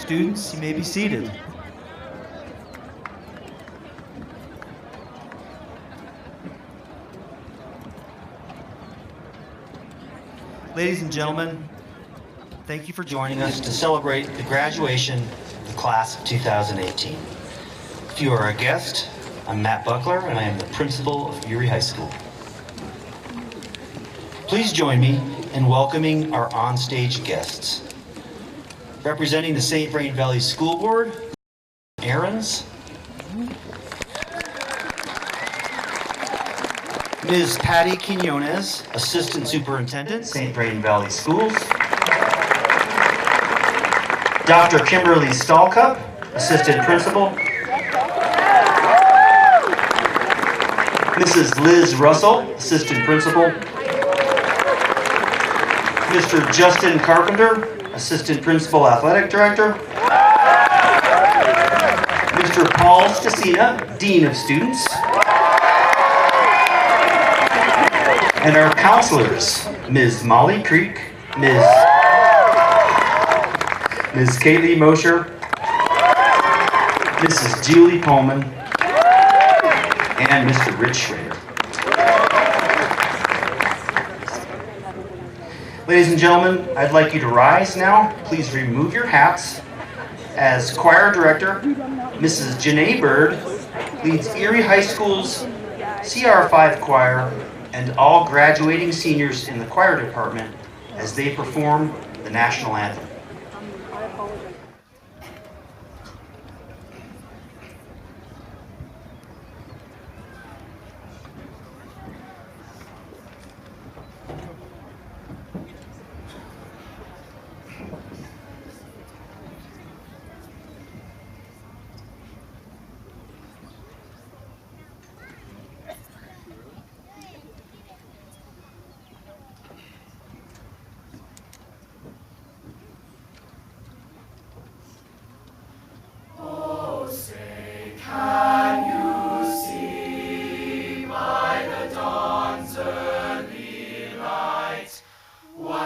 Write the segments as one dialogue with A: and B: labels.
A: Students, you may be seated. Ladies and gentlemen, thank you for joining us to celebrate the graduation of the class of 2018. If you are a guest, I'm Matt Buckler, and I am the principal of Erie High School. Please join me in welcoming our onstage guests. Representing the St. Vrain Valley School Board, Aarons, Ms. Patty Quinones, Assistant Superintendent, St. Vrain Valley Schools, Dr. Kimberly Stallcup, Assistant Principal, Mrs. Liz Russell, Assistant Principal, Mr. Justin Carpenter, Assistant Principal Athletic Director, Mr. Paul Stasina, Dean of Students, and our counselors, Ms. Molly Creek, Ms. Kaylee Mosher, Mrs. Julie Pullman, and Mr. Rich Schrader. Ladies and gentlemen, I'd like you to rise now. Please remove your hats. As choir director, Mrs. Janae Bird leads Erie High School's CR5 choir and all graduating seniors in the choir department as they perform the national anthem.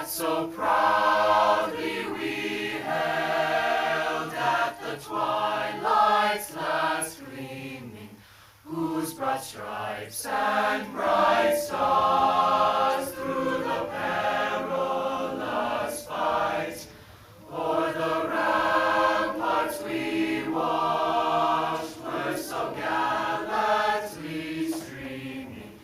B: So proudly we held at the twilight's last gleaming, whose broad stripes and bright stars through the perilous fight o'er the ramparts we watched were so gallantly streaming,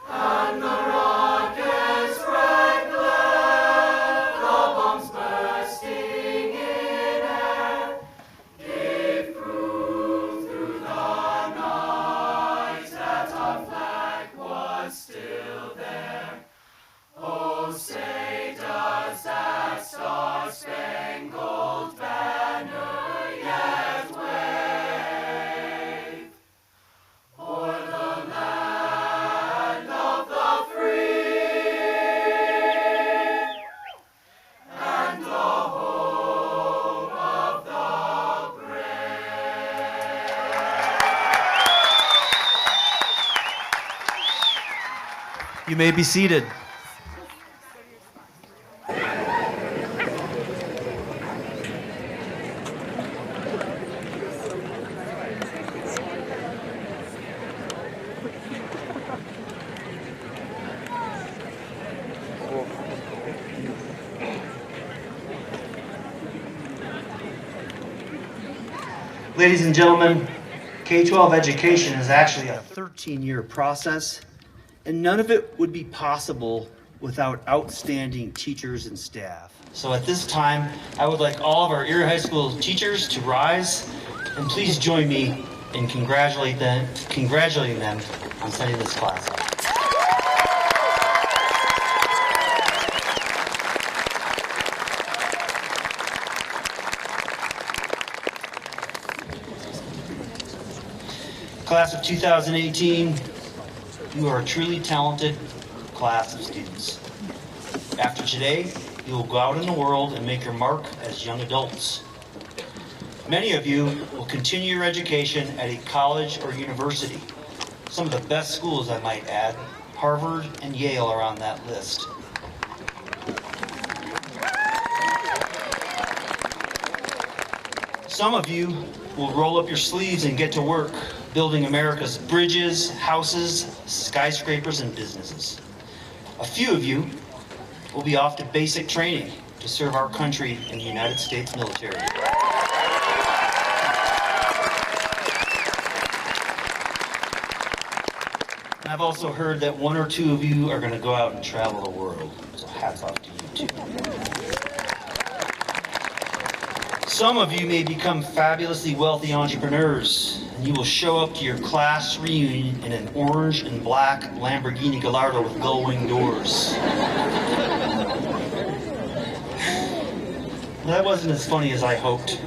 B: and the rockets red glare, the bombs bursting in air, gave proof through the night that our flag was still there. Oh, say does that star-spangled banner yet wave o'er the land of the free and the home of the brave.
A: You may be seated. Ladies and gentlemen, K-12 education is actually a 13-year process, and none of it would be possible without outstanding teachers and staff. So at this time, I would like all of our Erie High School teachers to rise, and please join me in congratulating them on setting this class up. Class of 2018, you are a truly talented class of students. After today, you will go out in the world and make your mark as young adults. Many of you will continue your education at a college or university. Some of the best schools, I might add. Harvard and Yale are on that list. Some of you will roll up your sleeves and get to work building America's bridges, houses, skyscrapers, and businesses. A few of you will be off to basic training to serve our country in the United States military. And I've also heard that one or two of you are going to go out and travel the world, so hats off to you too. Some of you may become fabulously wealthy entrepreneurs, and you will show up to your class reunion in an orange and black Lamborghini Gallardo with gull-wing doors. That wasn't as funny as I hoped.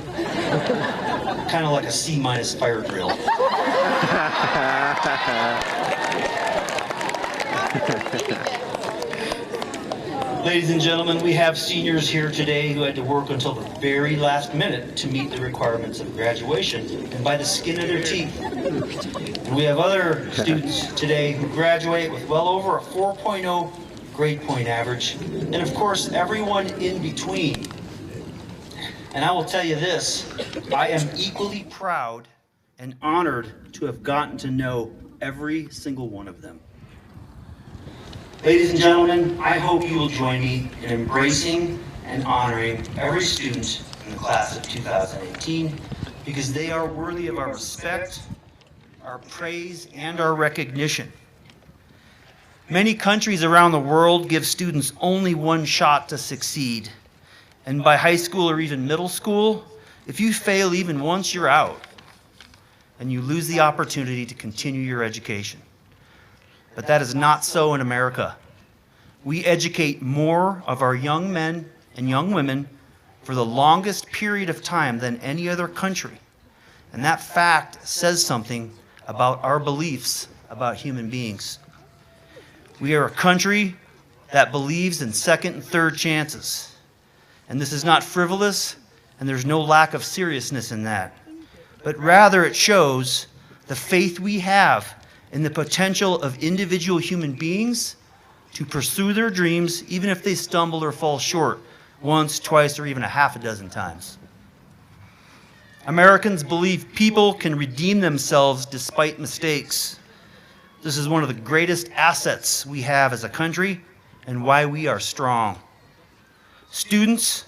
A: Kind of like a C- fire drill. Ladies and gentlemen, we have seniors here today who had to work until the very last minute to meet the requirements of graduation, and by the skin of their teeth. And we have other students today who graduate with well over a 4.0 grade point average, and of course everyone in between. And I will tell you this, I am equally proud and honored to have gotten to know every single one of them. Ladies and gentlemen, I hope you will join me in embracing and honoring every student in the class of 2018 because they are worthy of our respect, our praise, and our recognition. Many countries around the world give students only one shot to succeed. And by high school or even middle school, if you fail even once, you're out. And you lose the opportunity to continue your education. But that is not so in America. We educate more of our young men and young women for the longest period of time than any other country. And that fact says something about our beliefs about human beings. We are a country that believes in second and third chances. And this is not frivolous, and there's no lack of seriousness in that. But rather it shows the faith we have in the potential of individual human beings to pursue their dreams, even if they stumble or fall short once, twice, or even a half a dozen times. Americans believe people can redeem themselves despite mistakes. This is one of the greatest assets we have as a country and why we are strong. Students,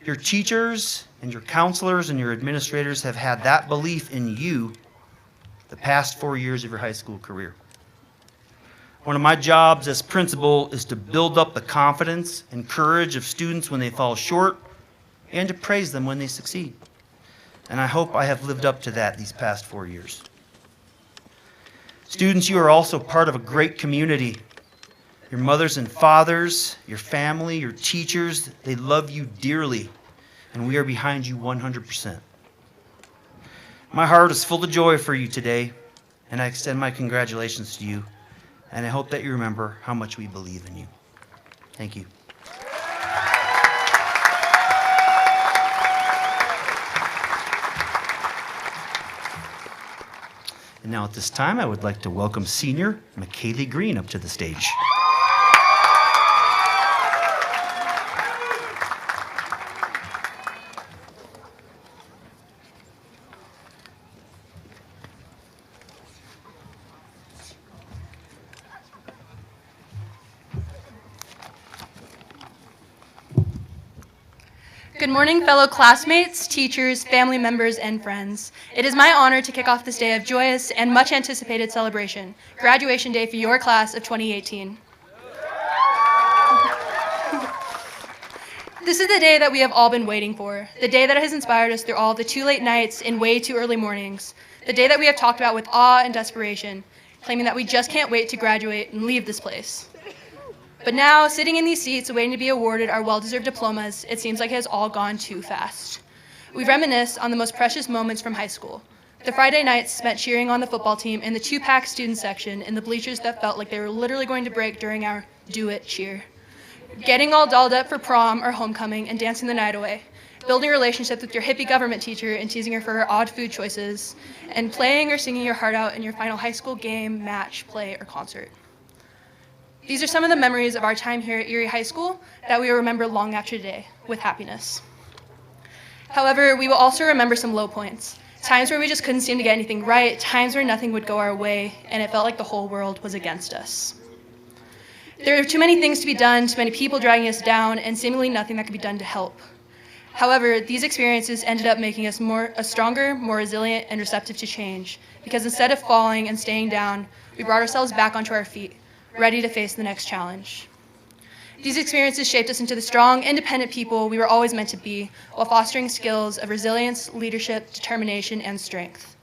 A: your teachers, and your counselors and your administrators have had that belief in you the past 4 years of your high school career. One of my jobs as principal is to build up the confidence and courage of students when they fall short and to praise them when they succeed. And I hope I have lived up to that these past 4 years. Students, you are also part of a great community. Your mothers and fathers, your family, your teachers, they love you dearly, and we are behind you 100%. My heart is full of joy for you today, and I extend my congratulations to you, and I hope that you remember how much we believe in you. Thank you. And now at this time, I would like to welcome senior McKaylee Green up to the stage.
C: Good morning, fellow classmates, teachers, family members, and friends. It is my honor to kick off this day of joyous and much anticipated celebration, graduation day for your class of 2018. This is the day that we have all been waiting for, the day that has inspired us through all the too late nights and way too early mornings, the day that we have talked about with awe and desperation, claiming that we just can't wait to graduate and leave this place. But now, sitting in these seats waiting to be awarded our well-deserved diplomas, it seems like it has all gone too fast. We reminisce on the most precious moments from high school. The Friday nights spent cheering on the football team in the two-pack student section in the bleachers that felt like they were literally going to break during our do it cheer. Getting all dolled up for prom or homecoming and dancing the night away. Building relationships with your hippie government teacher and teasing her for her odd food choices. And playing or singing your heart out in your final high school game, match, play, or concert. These are some of the memories of our time here at Erie High School that we will remember long after today with happiness. However, we will also remember some low points. Times where we just couldn't seem to get anything right, times where nothing would go our way, and it felt like the whole world was against us. There were too many things to be done, too many people dragging us down, and seemingly nothing that could be done to help. However, these experiences ended up making us stronger, more resilient, and receptive to change, because instead of falling and staying down, we brought ourselves back onto our feet, ready to face the next challenge. These experiences shaped us into the strong, independent people we were always meant to be, while fostering skills of resilience, leadership, determination, and strength.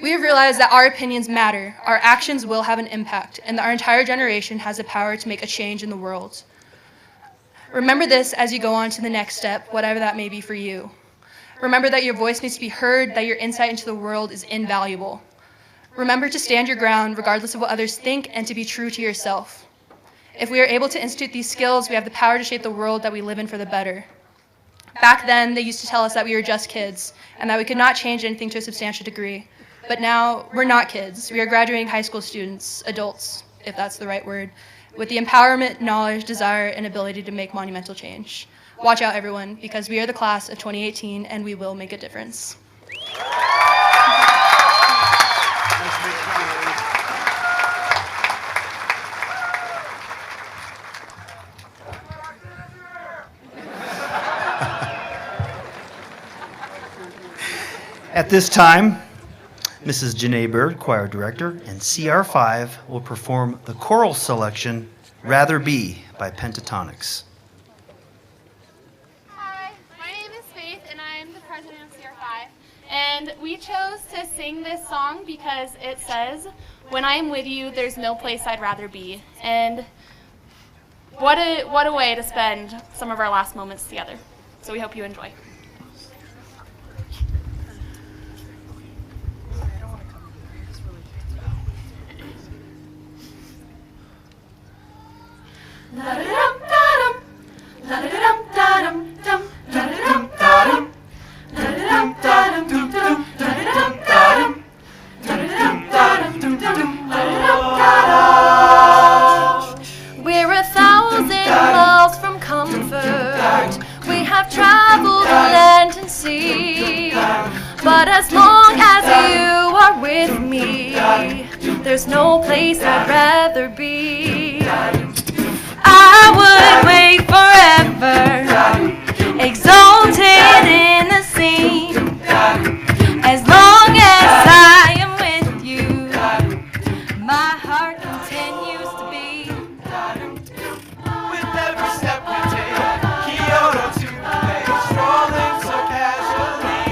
C: We have realized that our opinions matter, our actions will have an impact, and that our entire generation has the power to make a change in the world. Remember this as you go on to the next step, whatever that may be for you. Remember that your voice needs to be heard, that your insight into the world is invaluable. Remember to stand your ground regardless of what others think and to be true to yourself. If we are able to institute these skills, we have the power to shape the world that we live in for the better. Back then, they used to tell us that we were just kids and that we could not change anything to a substantial degree. But now, we're not kids. We are graduating high school students, adults, if that's the right word, with the empowerment, knowledge, desire, and ability to make monumental change. Watch out, everyone, because we are the class of 2018 and we will make a difference.
A: At this time, Mrs. Janae Bird, Choir Director, and CR5 will perform the choral selection, Rather Be, by Pentatonics.
D: Hi, my name is Faith, and I'm the president of CR5. And we chose to sing this song because it says, "When I am with you, there's no place I'd rather be." And what a way to spend some of our last moments together. So we hope you enjoy.
E: We're 1,000 miles from comfort. We have traveled land and sea. But as long as you are with me, there's no place I'd rather be. I would wait forever, exalted in the scene. As long as I am with you, my heart continues to beat.
B: With every step we take, Keynote to the bay, strolling so casually.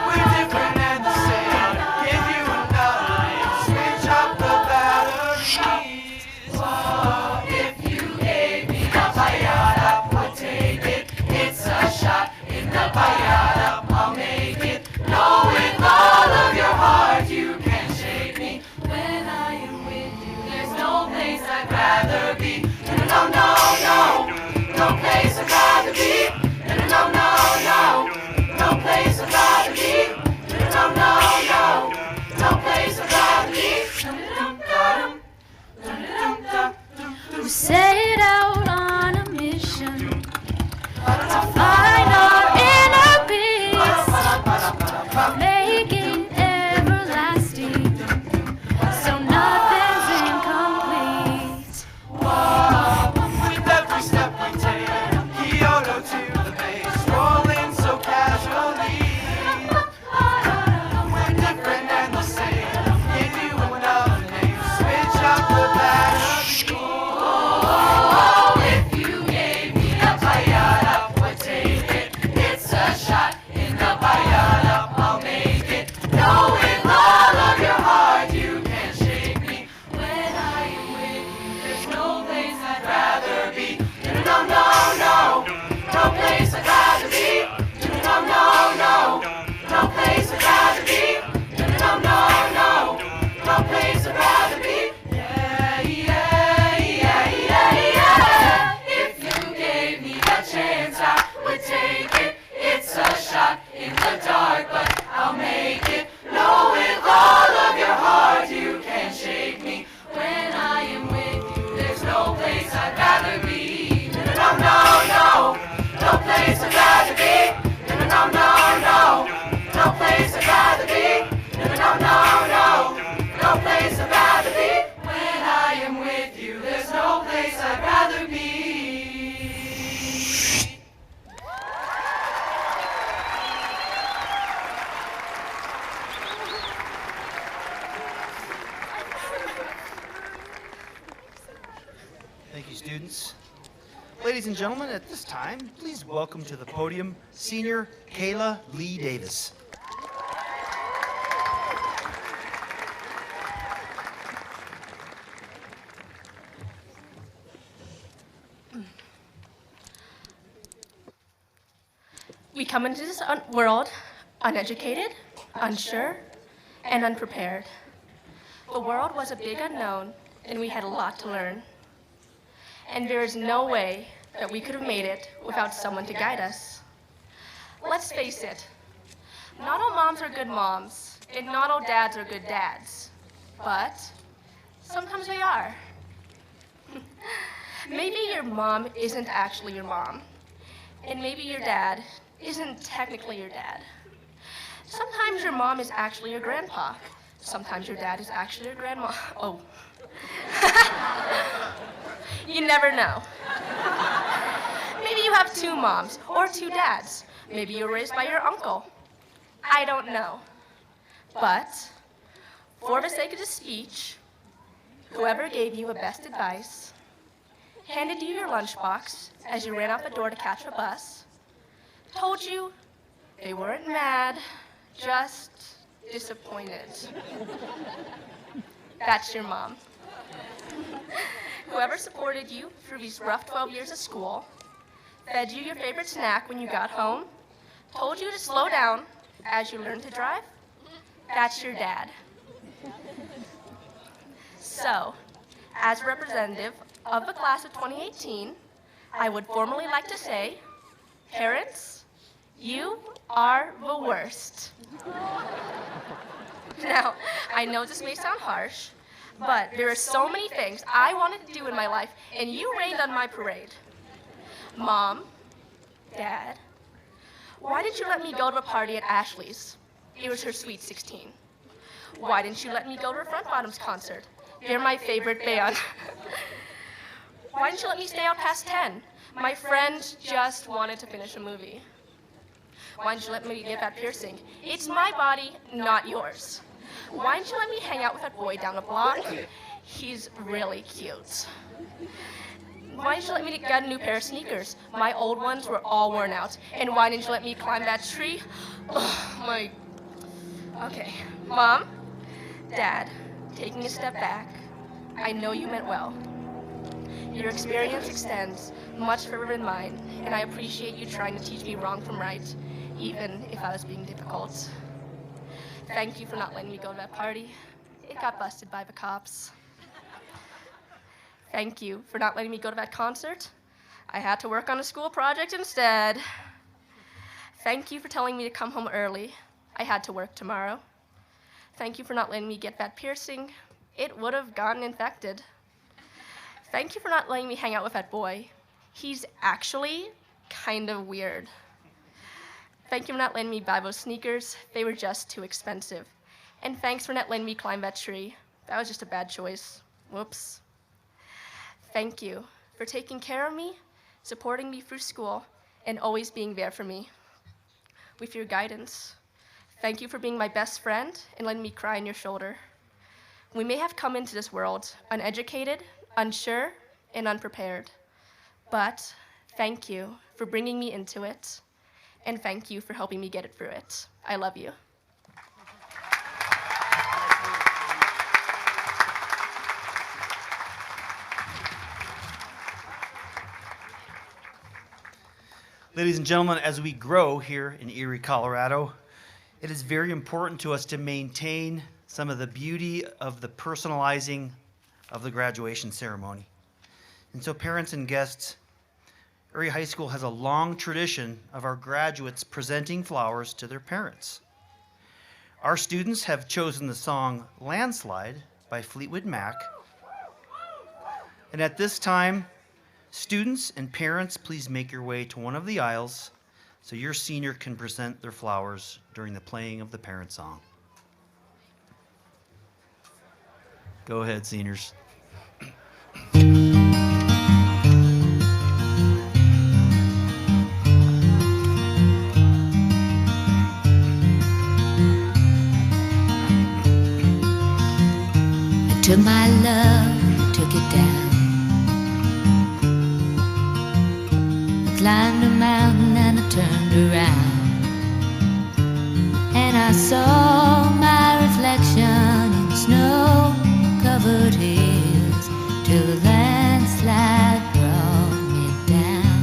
B: We're different and the same. Give you another name, switch up the battery.
A: students. Ladies and gentlemen, at this time, please welcome to the podium Senior Kayla Lee Davis.
F: We come into this world uneducated, unsure, and unprepared. The world was a big unknown, and we had a lot to learn. And there is no way that we could have made it without someone to guide us. Let's face it, not all moms are good moms, and not all dads are good dads. But sometimes they are. Maybe your mom isn't actually your mom, and maybe your dad isn't technically your dad. Sometimes your mom is actually your grandpa. Sometimes your dad is actually your grandma. Oh. You never know. Maybe you have two moms or two dads. Maybe you were raised by your uncle. I don't know. But for the sake of the speech, whoever gave you the best advice, handed you your lunchbox as you ran out the door to catch a bus, told you they weren't mad, just disappointed. That's your mom. Whoever supported you through these rough 12 years of school, fed you your favorite snack when you got home, told you to slow down as you learned to drive, that's your dad. So, as representative of the class of 2018, I would formally like to say, parents, you are the worst. Now, I know this may sound harsh, but there are so many things I wanted to do in my life, and you rained on my parade. Mom, Dad, why didn't you let me go to a party at Ashley's? It was her Sweet 16. Why didn't you let me go to her Front Bottoms concert? They're my favorite band. Why didn't you let me stay out past 10? My friend just wanted to finish a movie. Why didn't you let me get that piercing? It's my body, not yours. Why didn't you let me hang out with that boy down the block? He's really cute. Why didn't you let me get a new pair of sneakers? My old ones were all worn out. And why didn't you let me climb that tree? Oh, my... Okay. Mom, Dad, taking a step back, I know you meant well. Your experience extends much further than mine, and I appreciate you trying to teach me wrong from right, even if I was being difficult. Thank you for not letting me go to that party. It got busted by the cops. Thank you for not letting me go to that concert. I had to work on a school project instead. Thank you for telling me to come home early. I had to work tomorrow. Thank you for not letting me get that piercing. It would have gotten infected. Thank you for not letting me hang out with that boy. He's actually kind of weird. Thank you for not letting me buy those sneakers. They were just too expensive. And thanks for not letting me climb that tree. That was just a bad choice. Whoops. Thank you for taking care of me, supporting me through school, and always being there for me. With your guidance, thank you for being my best friend and letting me cry on your shoulder. We may have come into this world uneducated, unsure, and unprepared. But thank you for bringing me into it, and thank you for helping me get it through it. I love you.
A: Ladies and gentlemen, as we grow here in Erie, Colorado, it is very important to us to maintain some of the beauty of the personalizing of the graduation ceremony. And so parents and guests, Erie High School has a long tradition of our graduates presenting flowers to their parents. Our students have chosen the song Landslide by Fleetwood Mac. And at this time, students and parents, please make your way to one of the aisles so your senior can present their flowers during the playing of the parent song. Go ahead, seniors.
G: I took my love, took it down. climbed a mountain and I turned around, and I saw my reflection in snow-covered hills till the landslide brought me down.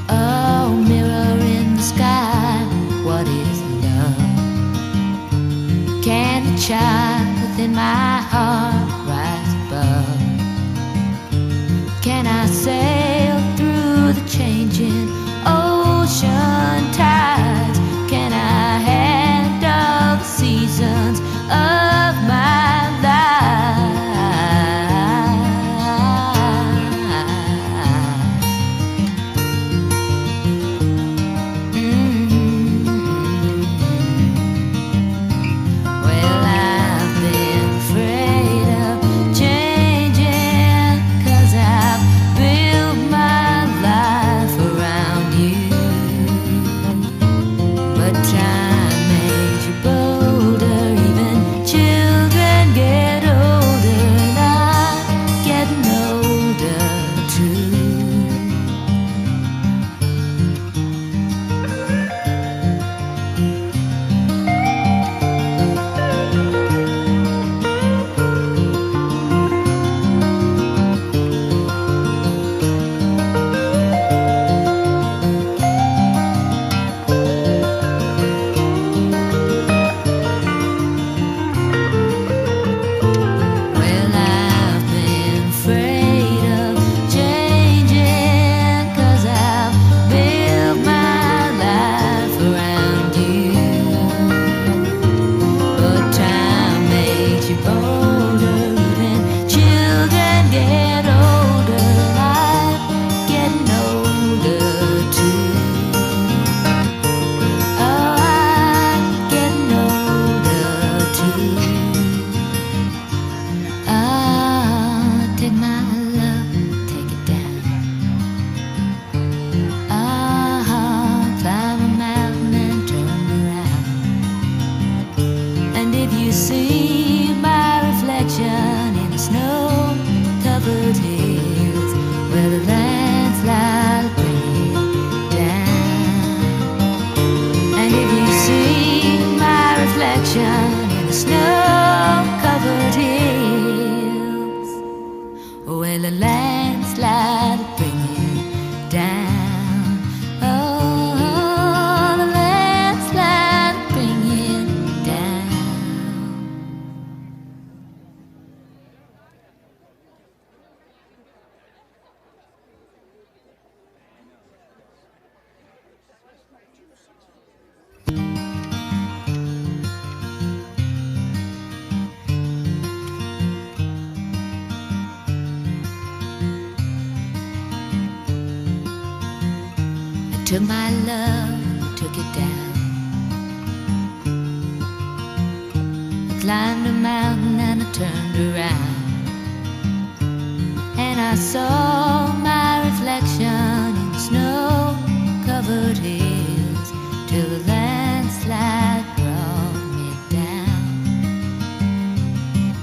G: Oh, mirror in the sky, what is love? Can the child within my heart rise above? Can I sail through the changing ocean tides? Can I handle the seasons of my life? Well, I've been afraid of changing, 'cause I've built my life around you. But time makes you bolder, even children get older, and I'm getting older too. Well, I've been afraid of changing, 'cause I've built my life around you. But time makes you bolder, even children get older, and I'm getting older too. Oh, I'm getting older too. Take my love, take it down. Climb a mountain and turn around. And if you see my reflection in the snow-covered hills, where the landslide bring it down. And if you see my reflection in the snow-covered hills, when the landslide bring it down. Oh, the landslide bring it down. Took my love, took it down. I climbed a mountain and I turned around, and I saw my reflection in snow-covered hills till the landslide brought me down.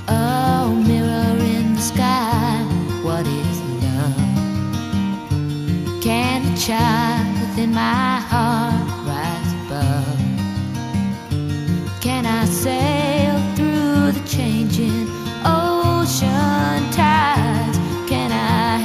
G: Oh, mirror in the sky, what is love? Can the child within my heart rise above? Can I sail through the changing ocean tides? Can I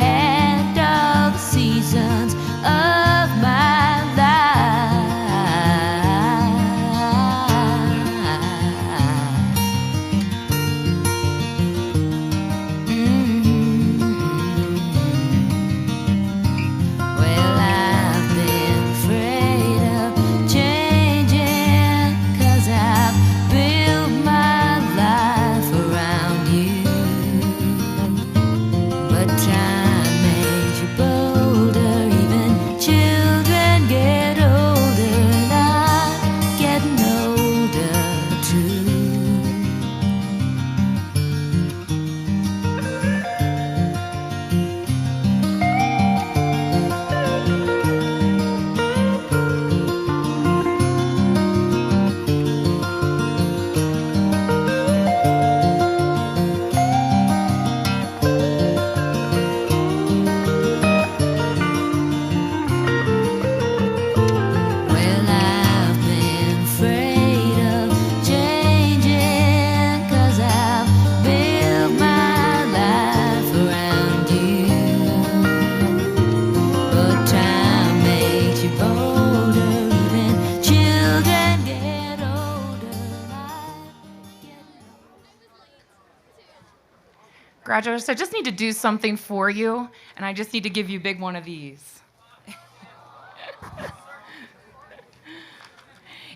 H: Graduates, I just need to do something for you, and I just need to give you a big one of these.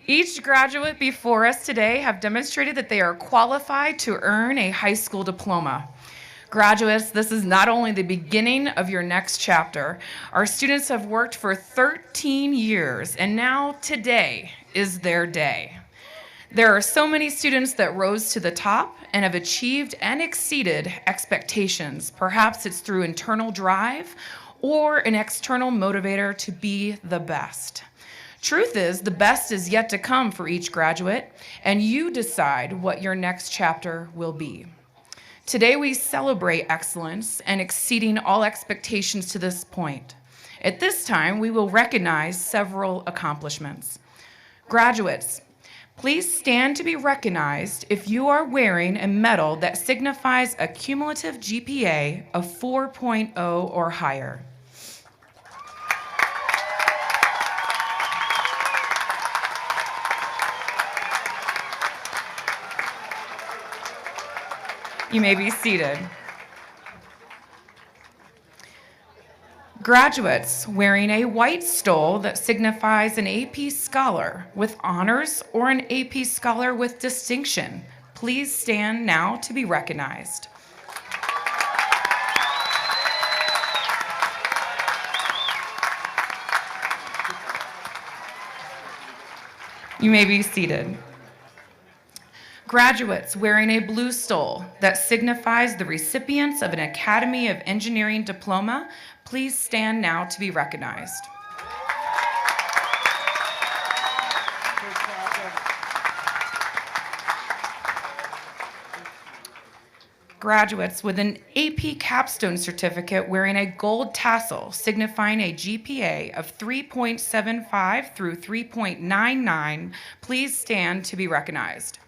H: Each graduate before us today have demonstrated that they are qualified to earn a high school diploma. Graduates, this is not only the beginning of your next chapter. Our students have worked for 13 years, and now today is their day. There are so many students that rose to the top and have achieved and exceeded expectations. Perhaps it's through internal drive or an external motivator to be the best. Truth is, the best is yet to come for each graduate, and you decide what your next chapter will be. Today we celebrate excellence and exceeding all expectations to this point. At this time, we will recognize several accomplishments. Graduates, please stand to be recognized if you are wearing a medal that signifies a cumulative GPA of 4.0 or higher. You may be seated. Graduates wearing a white stole that signifies an AP Scholar with honors or an AP Scholar with distinction, please stand now to be recognized. You may be seated. Graduates wearing a blue stole that signifies the recipients of an Academy of Engineering diploma, please stand now to be recognized. Graduates with an AP Capstone certificate wearing a gold tassel signifying a GPA of 3.75 through 3.99, please stand to be recognized.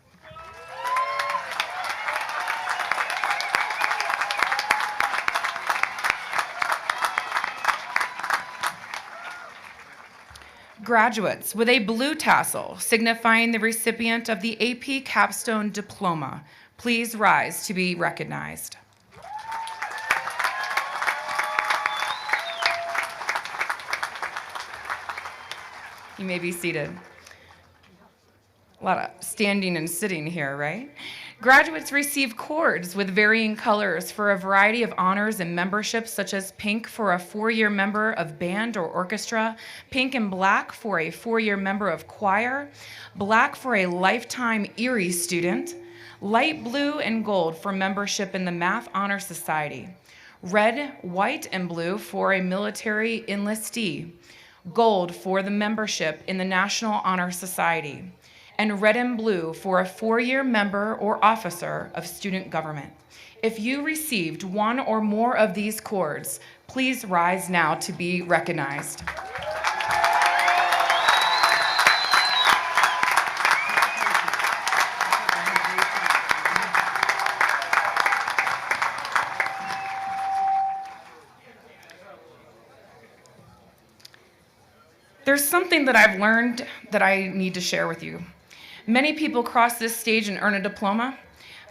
H: Graduates with a blue tassel signifying the recipient of the AP Capstone Diploma, please rise to be recognized. You may be seated. A lot of standing and sitting here, right? Graduates receive cords with varying colors for a variety of honors and memberships, such as pink for a 4-year member of band or orchestra, pink and black for a 4-year member of choir, black for a lifetime Erie student, light blue and gold for membership in the Math Honor Society, red, white, and blue for a military enlistee, gold for the membership in the National Honor Society, and red and blue for a 4-year member or officer of student government. If you received one or more of these cords, please rise now to be recognized. There's something that I've learned that I need to share with you. Many people cross this stage and earn a diploma,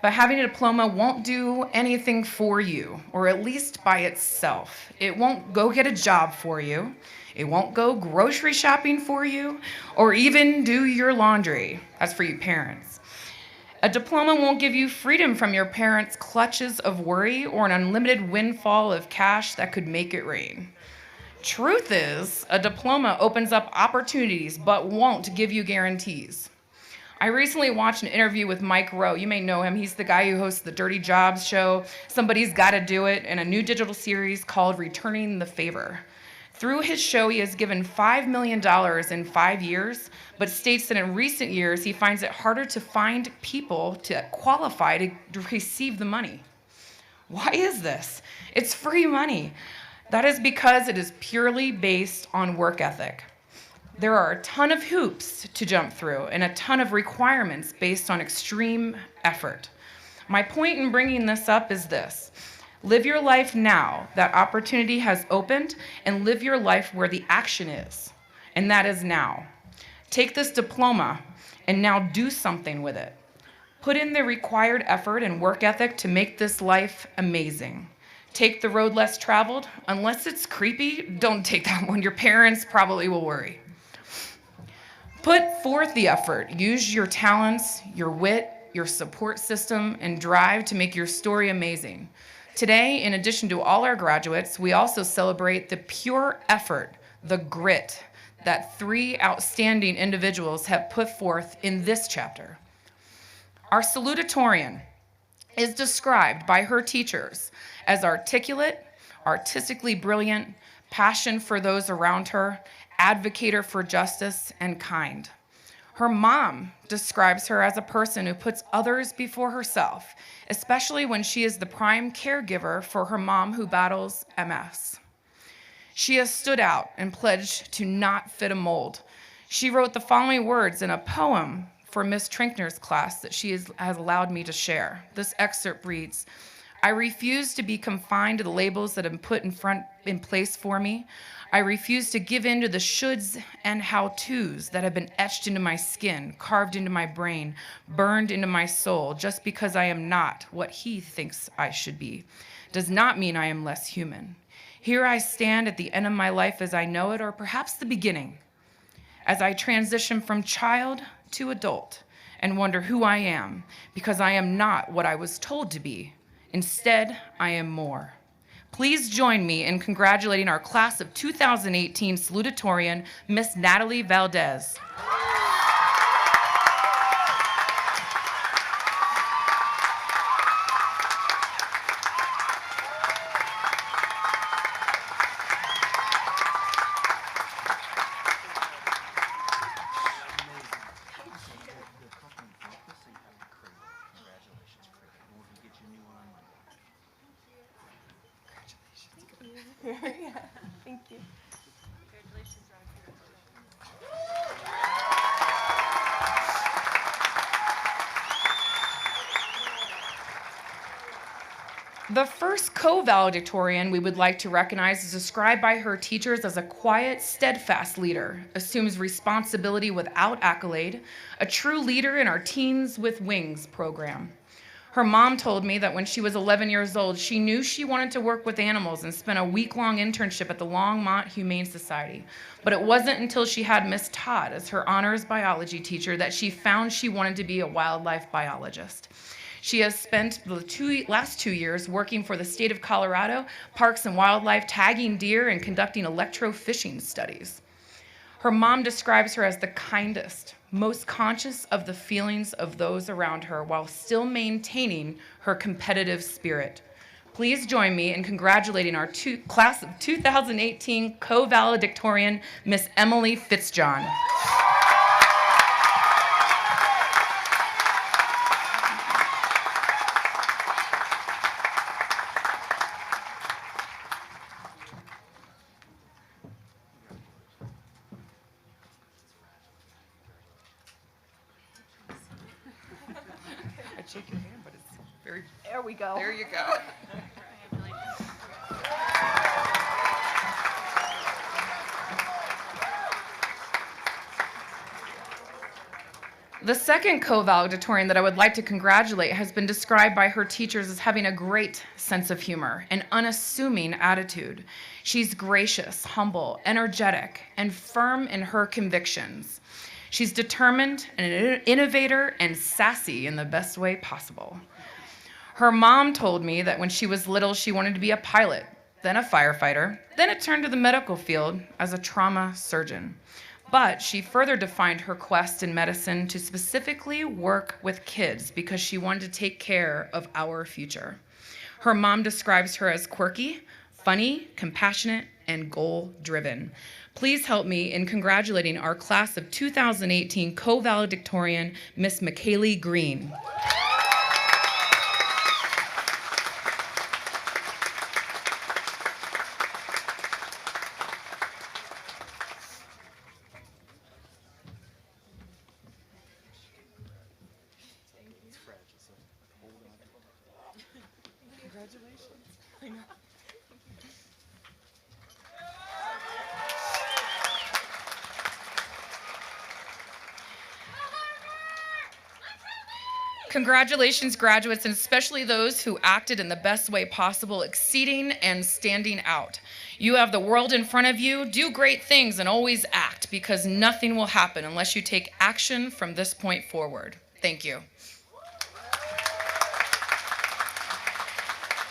H: but having a diploma won't do anything for you, or at least by itself. It won't go get a job for you. It won't go grocery shopping for you, or even do your laundry. That's for you parents. A diploma won't give you freedom from your parents' clutches of worry or an unlimited windfall of cash that could make it rain. Truth is, a diploma opens up opportunities but won't give you guarantees. I recently watched an interview with Mike Rowe. You may know him. He's the guy who hosts the Dirty Jobs show, Somebody's Gotta Do It, and a new digital series called Returning the Favor. Through his show, he has given $5 million in 5 years, but states that in recent years, he finds it harder to find people to qualify to receive the money. Why is this? It's free money. That is because it is purely based on work ethic. There are a ton of hoops to jump through and a ton of requirements based on extreme effort. My point in bringing this up is this. Live your life now. That opportunity has opened, and live your life where the action is, and that is now. Take this diploma and now do something with it. Put in the required effort and work ethic to make this life amazing. Take the road less traveled. Unless it's creepy, don't take that one. Your parents probably will worry. Put forth the effort. Use your talents, your wit, your support system, and drive to make your story amazing. Today, in addition to all our graduates, we also celebrate the pure effort, the grit that 3 outstanding individuals have put forth in this chapter. Our salutatorian is described by her teachers as articulate, artistically brilliant, passion for those around her, advocator for justice, and kind. Her mom describes her as a person who puts others before herself, especially when she is the prime caregiver for her mom who battles MS. She has stood out and pledged to not fit a mold. She wrote the following words in a poem for Miss Trinkner's class that she has allowed me to share. This excerpt reads, "I refuse to be confined to the labels that have been put in place for me. I refuse to give in to the shoulds and how-tos that have been etched into my skin, carved into my brain, burned into my soul, just because I am not what he thinks I should be. Does not mean I am less human. Here I stand at the end of my life as I know it, or perhaps the beginning, as I transition from child to adult and wonder who I am, because I am not what I was told to be. Instead, I am more." Please join me in congratulating our class of 2018 salutatorian, Miss Natalie Valdez. The first co-valedictorian we would like to recognize is described by her teachers as a quiet, steadfast leader, assumes responsibility without accolade, a true leader in our Teens with Wings program. Her mom told me that when she was 11 years old, she knew she wanted to work with animals and spent a week-long internship at the Longmont Humane Society. But it wasn't until she had Miss Todd as her honors biology teacher that she found she wanted to be a wildlife biologist. She has spent the last 2 years working for the state of Colorado, Parks and Wildlife, tagging deer and conducting electrofishing studies. Her mom describes her as the kindest, most conscious of the feelings of those around her while still maintaining her competitive spirit. Please join me in congratulating our class of 2018 co-valedictorian, Miss Emily Fitzjohn. Shake your hand, but it's very...
E: There we go.
H: There you go. The second co-valedictorian that I would like to congratulate has been described by her teachers as having a great sense of humor, an unassuming attitude. She's gracious, humble, energetic, and firm in her convictions. She's determined, an innovator, and sassy in the best way possible. Her mom told me that when she was little, she wanted to be a pilot, then a firefighter, then it turned to the medical field as a trauma surgeon. But she further defined her quest in medicine to specifically work with kids because she wanted to take care of our future. Her mom describes her as quirky, funny, compassionate, and goal-driven. Please help me in congratulating our class of 2018 co-valedictorian, Miss McKaylee Green. Congratulations. I know. Congratulations, graduates, and especially those who acted in the best way possible, exceeding and standing out. You have the world in front of you. Do great things and always act, because nothing will happen unless you take action from this point forward. Thank you.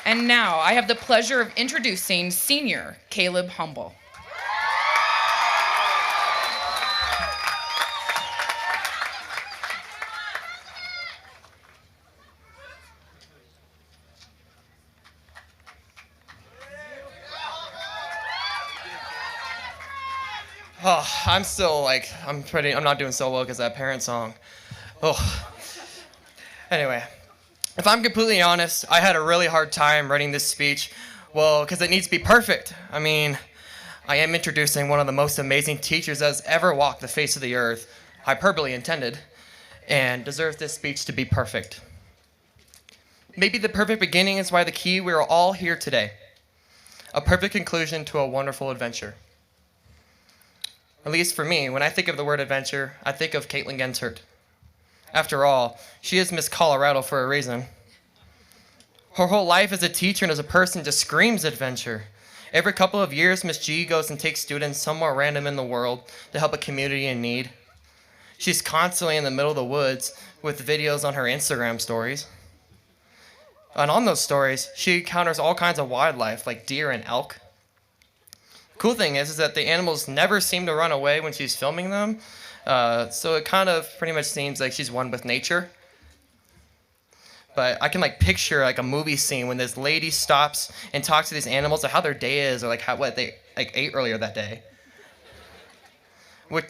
H: And now I have the pleasure of introducing Senior Caleb Humble.
I: Oh, I'm still like, I'm not doing so well because of that parent song. Oh. Anyway, if I'm completely honest, I had a really hard time writing this speech. Well, because it needs to be perfect. I mean, I am introducing one of the most amazing teachers that has ever walked the face of the earth, hyperbole intended, and deserves this speech to be perfect. Maybe the perfect beginning is why the key we are all here today. A perfect conclusion to a wonderful adventure. At least for me, when I think of the word adventure, I think of Caitlin Gensert. After all, she is Miss Colorado for a reason. Her whole life as a teacher and as a person just screams adventure. Every couple of years, Miss G goes and takes students somewhere random in the world to help a community in need. She's constantly in the middle of the woods with videos on her Instagram stories. And on those stories, she encounters all kinds of wildlife like deer and elk. Cool thing is that the animals never seem to run away when she's filming them, so it kind of pretty much seems like she's one with nature. But I can like picture like a movie scene when this lady stops and talks to these animals, like how their day is, or like what they like ate earlier that day. Which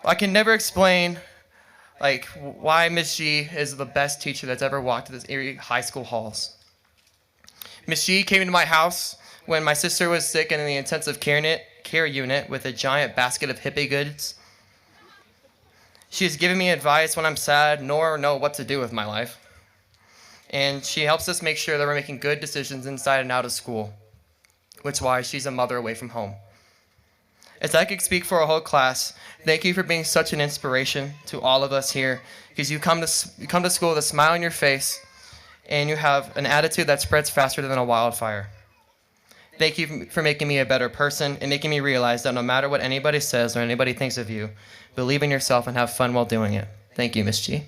I: I can never explain, like why Miss G is the best teacher that's ever walked this Erie high school halls. Miss G came into my house when my sister was sick and in the intensive care unit with a giant basket of hippie goods. She's given me advice when I'm sad nor know what to do with my life. And she helps us make sure that we're making good decisions inside and out of school, which is why she's a mother away from home. As I could speak for a whole class, thank you for being such an inspiration to all of us here, because you come to school with a smile on your face and you have an attitude that spreads faster than a wildfire. Thank you for making me a better person and making me realize that no matter what anybody says or anybody thinks of you, believe in yourself and have fun while doing it. Thank you, Miss G.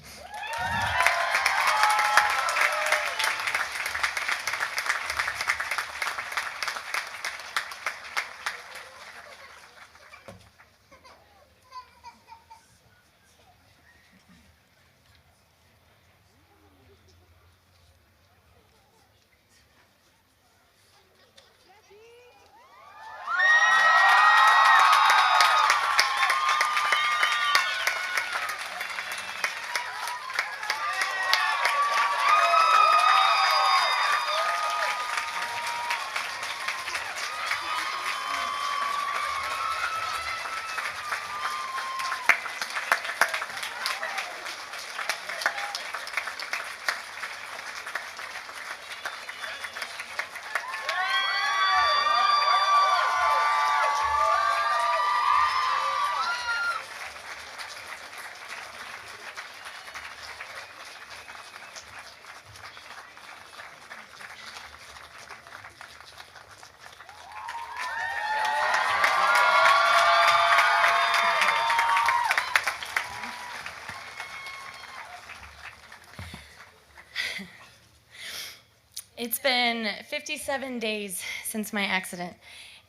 J: It's been 57 days since my accident,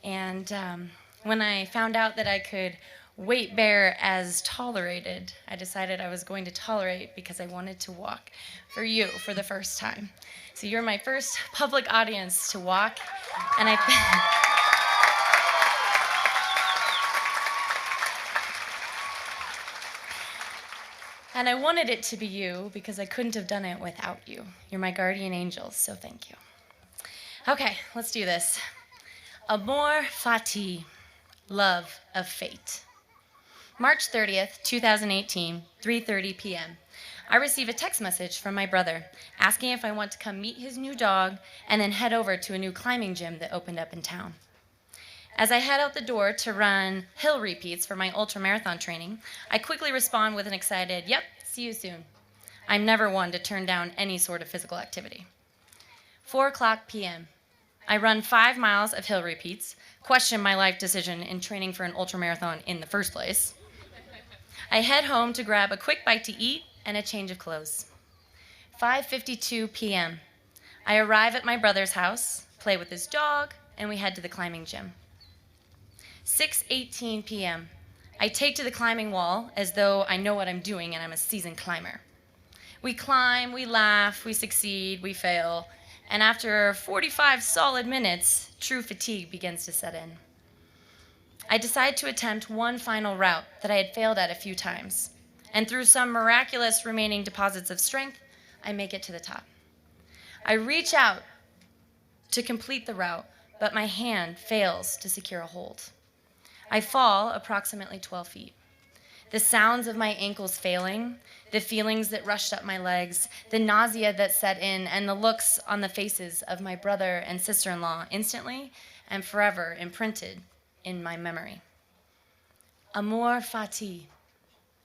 J: and when I found out that I could weight bear as tolerated, I decided I was going to tolerate because I wanted to walk for you for the first time. So you're my first public audience to walk, and And I wanted it to be you because I couldn't have done it without you. You're my guardian angels, so thank you. Okay, let's do this. Amor fati, love of fate. March 30th, 2018, 3:30 p.m. I receive a text message from my brother asking if I want to come meet his new dog and then head over to a new climbing gym that opened up in town. As I head out the door to run hill repeats for my ultramarathon training, I quickly respond with an excited, "Yep, see you soon." I'm never one to turn down any sort of physical activity. 4:00 p.m. I run 5 miles of hill repeats, question my life decision in training for an ultramarathon in the first place. I head home to grab a quick bite to eat and a change of clothes. 5:52 p.m. I arrive at my brother's house, play with his dog, and we head to the climbing gym. 6:18 p.m. I take to the climbing wall as though I know what I'm doing and I'm a seasoned climber. We climb, we laugh, we succeed, we fail, and after 45 solid minutes, true fatigue begins to set in. I decide to attempt one final route that I had failed at a few times, and through some miraculous remaining deposits of strength, I make it to the top. I reach out to complete the route, but my hand fails to secure a hold. I fall approximately 12 feet. The sounds of my ankles failing, the feelings that rushed up my legs, the nausea that set in, and the looks on the faces of my brother and sister-in-law instantly and forever imprinted in my memory. Amor fati.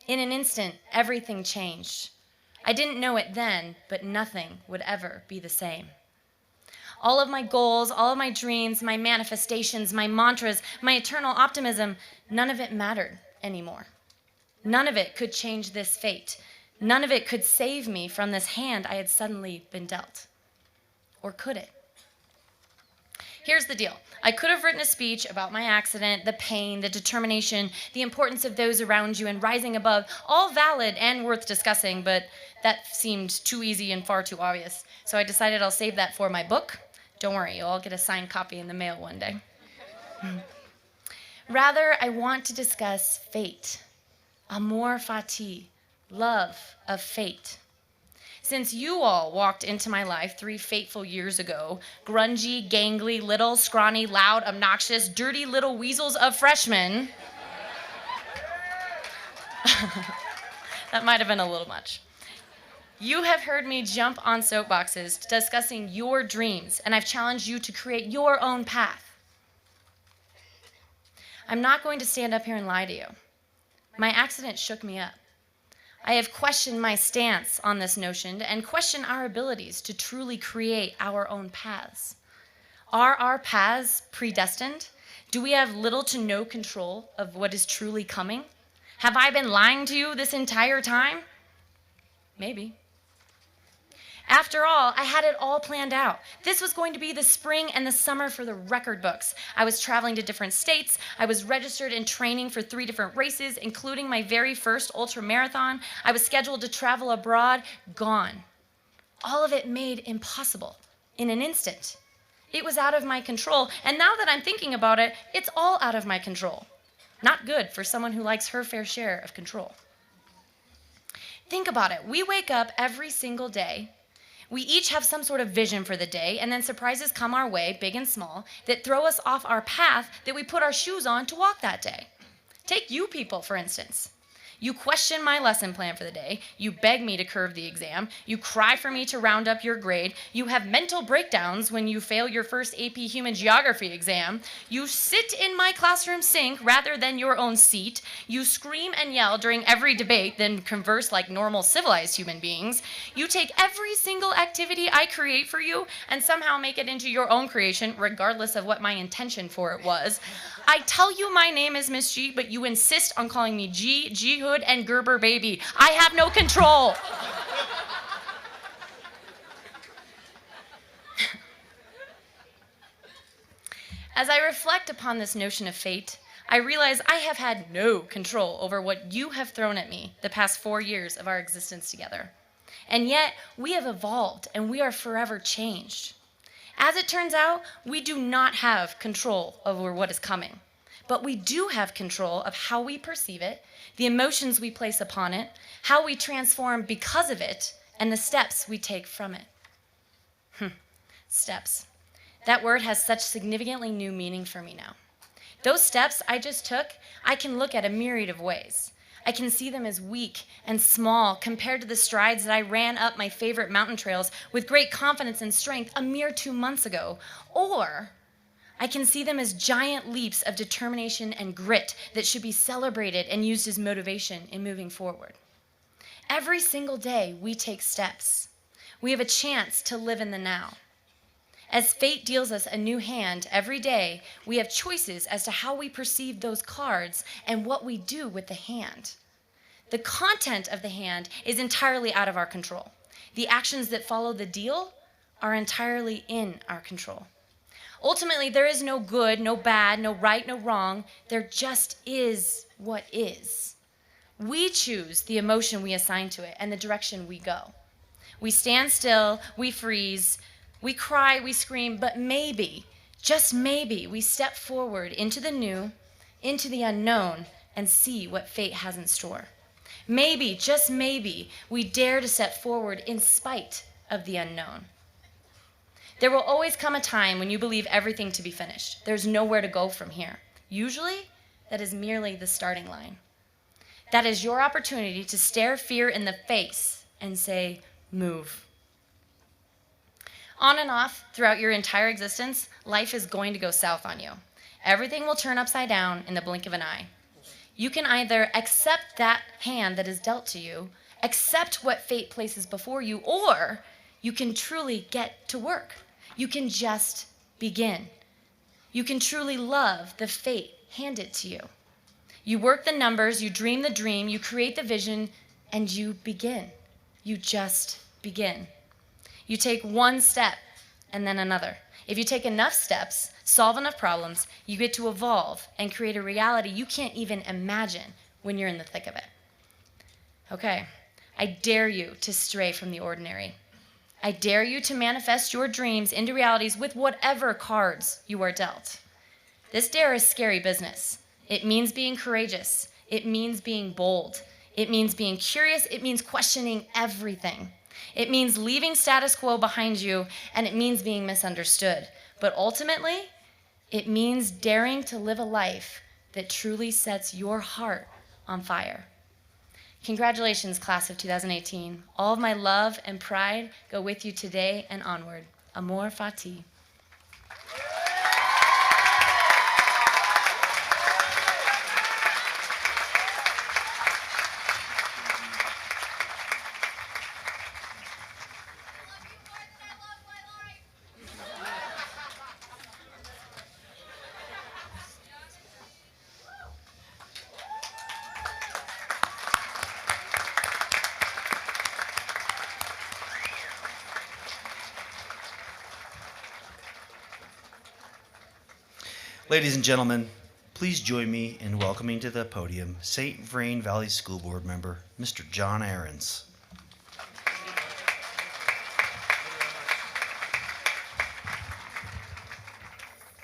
J: In an instant, everything changed. I didn't know it then, but nothing would ever be the same. All of my goals, all of my dreams, my manifestations, my mantras, my eternal optimism, none of it mattered anymore. None of it could change this fate. None of it could save me from this hand I had suddenly been dealt. Or could it? Here's the deal. I could have written a speech about my accident, the pain, the determination, the importance of those around you, and rising above, all valid and worth discussing, but that seemed too easy and far too obvious. So I decided I'll save that for my book. Don't worry, you'll all get a signed copy in the mail one day. Rather, I want to discuss fate. Amor fati, love of fate. Since you all walked into my life 3 fateful years ago, grungy, gangly, little, scrawny, loud, obnoxious, dirty little weasels of freshmen, that might have been a little much. You have heard me jump on soapboxes discussing your dreams, and I've challenged you to create your own path. I'm not going to stand up here and lie to you. My accident shook me up. I have questioned my stance on this notion and questioned our abilities to truly create our own paths. Are our paths predestined? Do we have little to no control of what is truly coming? Have I been lying to you this entire time? Maybe. After all, I had it all planned out. This was going to be the spring and the summer for the record books. I was traveling to different states. I was registered and training for 3 different races, including my very first ultra marathon. I was scheduled to travel abroad, gone. All of it made impossible in an instant. It was out of my control, and now that I'm thinking about it, it's all out of my control. Not good for someone who likes her fair share of control. Think about it. We wake up every single day. We each have some sort of vision for the day, and then surprises come our way, big and small, that throw us off our path that we put our shoes on to walk that day. Take you people, for instance. You question my lesson plan for the day. You beg me to curve the exam. You cry for me to round up your grade. You have mental breakdowns when you fail your first AP Human Geography exam. You sit in my classroom sink rather than your own seat. You scream and yell during every debate, then converse like normal civilized human beings. You take every single activity I create for you and somehow make it into your own creation, regardless of what my intention for it was. I tell you my name is Miss G, but you insist on calling me G, G-Hood, and Gerber Baby. I have no control. As I reflect upon this notion of fate, I realize I have had no control over what you have thrown at me the past 4 years of our existence together. And yet, we have evolved and we are forever changed. As it turns out, we do not have control over what is coming, but we do have control of how we perceive it, the emotions we place upon it, how we transform because of it, and the steps we take from it. Steps. That word has such significantly new meaning for me now. Those steps I just took, I can look at a myriad of ways. I can see them as weak and small compared to the strides that I ran up my favorite mountain trails with great confidence and strength a mere 2 months ago. Or I can see them as giant leaps of determination and grit that should be celebrated and used as motivation in moving forward. Every single day, we take steps. We have a chance to live in the now. As fate deals us a new hand every day, we have choices as to how we perceive those cards and what we do with the hand. The content of the hand is entirely out of our control. The actions that follow the deal are entirely in our control. Ultimately, there is no good, no bad, no right, no wrong. There just is what is. We choose the emotion we assign to it and the direction we go. We stand still, we freeze, we cry, we scream, but maybe, just maybe, we step forward into the new, into the unknown, and see what fate has in store. Maybe, just maybe, we dare to step forward in spite of the unknown. There will always come a time when you believe everything to be finished. There's nowhere to go from here. Usually, that is merely the starting line. That is your opportunity to stare fear in the face and say, move. On and off, throughout your entire existence, life is going to go south on you. Everything will turn upside down in the blink of an eye. You can either accept that hand that is dealt to you, accept what fate places before you, or you can truly get to work. You can just begin. You can truly love the fate handed to you. You work the numbers, you dream the dream, you create the vision, and you begin. You just begin. You take one step and then another. If you take enough steps, solve enough problems, you get to evolve and create a reality you can't even imagine when you're in the thick of it. Okay, I dare you to stray from the ordinary. I dare you to manifest your dreams into realities with whatever cards you are dealt. This dare is scary business. It means being courageous. It means being bold. It means being curious. It means questioning everything. It means leaving status quo behind you, and it means being misunderstood. But ultimately, it means daring to live a life that truly sets your heart on fire. Congratulations, class of 2018. All of my love and pride go with you today and onward. Amor fati.
A: Ladies and gentlemen, please join me in welcoming to the podium St. Vrain Valley School Board member, Mr. John Ahrens.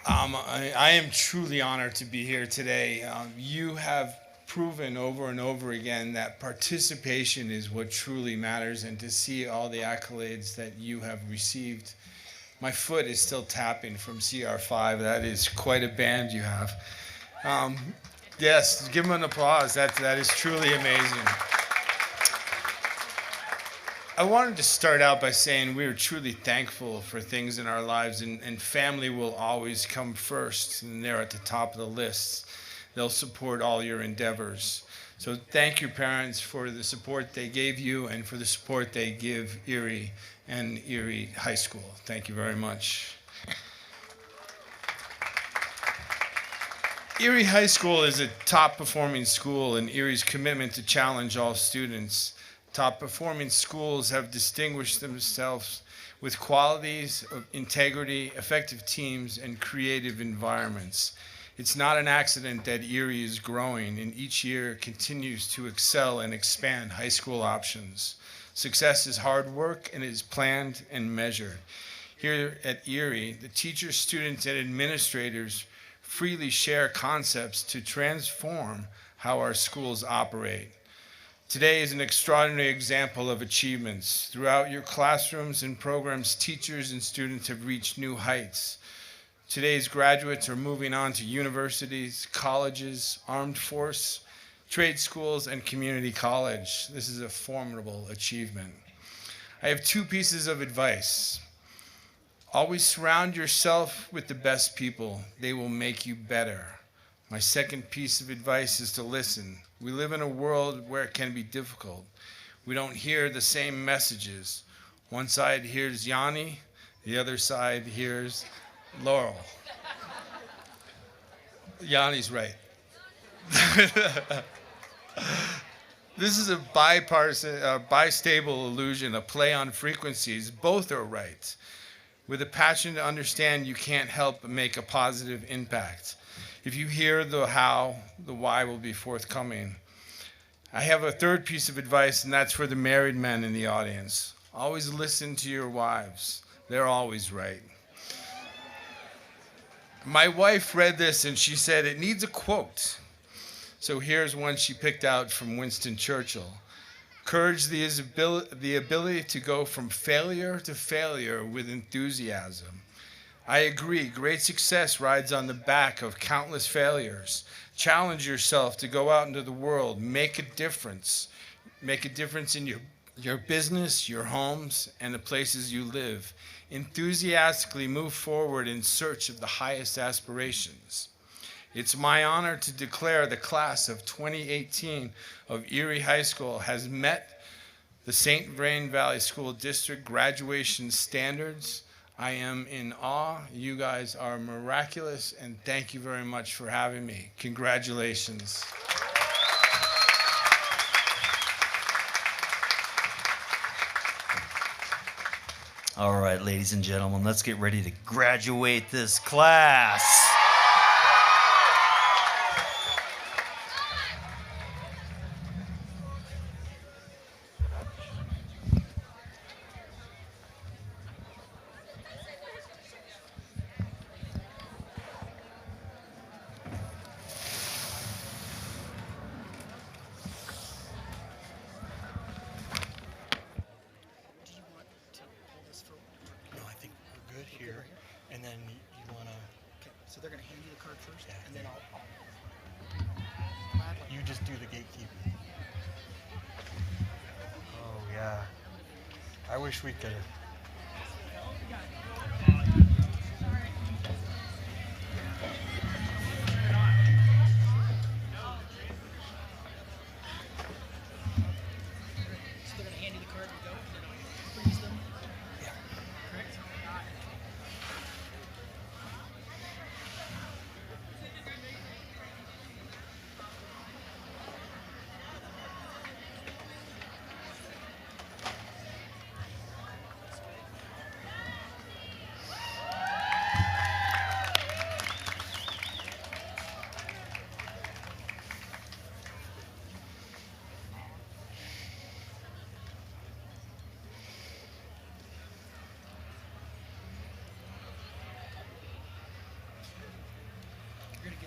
K: I am truly honored to be here today. You have proven over and over again that participation is what truly matters, and to see all the accolades that you have received. My foot is still tapping from CR5. That is quite a band you have. Yes, give them an applause. That is truly amazing. I wanted to start out by saying we are truly thankful for things in our lives, and family will always come first, and they're at the top of the list. They'll support all your endeavors. So thank your parents for the support they gave you and for the support they give Erie and Erie High School. Thank you very much. Erie High School is a top-performing school, and Erie's commitment to challenge all students. Top-performing schools have distinguished themselves with qualities of integrity, effective teams, and creative environments. It's not an accident that Erie is growing, and each year continues to excel and expand high school options. Success is hard work and is planned and measured. Here at Erie, the teachers, students, and administrators freely share concepts to transform how our schools operate. Today is an extraordinary example of achievements. Throughout your classrooms and programs, teachers and students have reached new heights. Today's graduates are moving on to universities, colleges, armed force, trade schools, and community college. This is a formidable achievement. I have two pieces of advice. Always surround yourself with the best people. They will make you better. My second piece of advice is to listen. We live in a world where it can be difficult. We don't hear the same messages. One side hears Yanni, the other side hears Laurel. Yanni's right. This is a bipartisan, bistable illusion, a play on frequencies. Both are right. With a passion to understand, you can't help but make a positive impact. If you hear the how, the why will be forthcoming. I have a third piece of advice, and that's for the married men in the audience. Always listen to your wives. They're always right. My wife read this and she said it needs a quote. So here's one she picked out from Winston Churchill. Courage is the ability to go from failure to failure with enthusiasm. I agree, great success rides on the back of countless failures. Challenge yourself to go out into the world, make a difference. Make a difference in your business, your homes, and the places you live. Enthusiastically move forward in search of the highest aspirations. It's my honor to declare the class of 2018 of Erie High School has met the St. Vrain Valley School District graduation standards. I am in awe. You guys are miraculous, and thank you very much for having me. Congratulations.
A: All right, ladies and gentlemen, let's get ready to graduate this class.
L: And then you want to... Okay, so they're going to hand you the card first, yeah, and then I'll... You just do the gatekeeping. Oh, yeah. I wish we could have...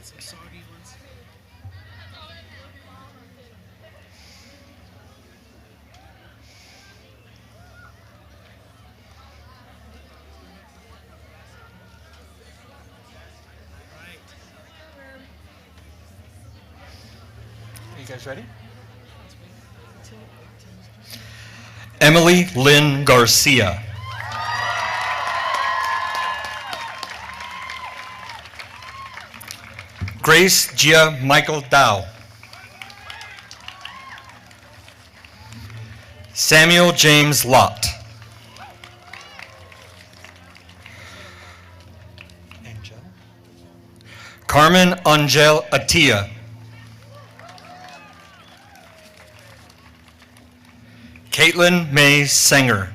L: Some soggy ones. Right. Are you guys ready?
M: Emily Lynn Garcia. Grace Gia Michael Dow. Samuel James Lott.
L: Angel.
M: Carmen Angel Atia. Caitlin May Sanger.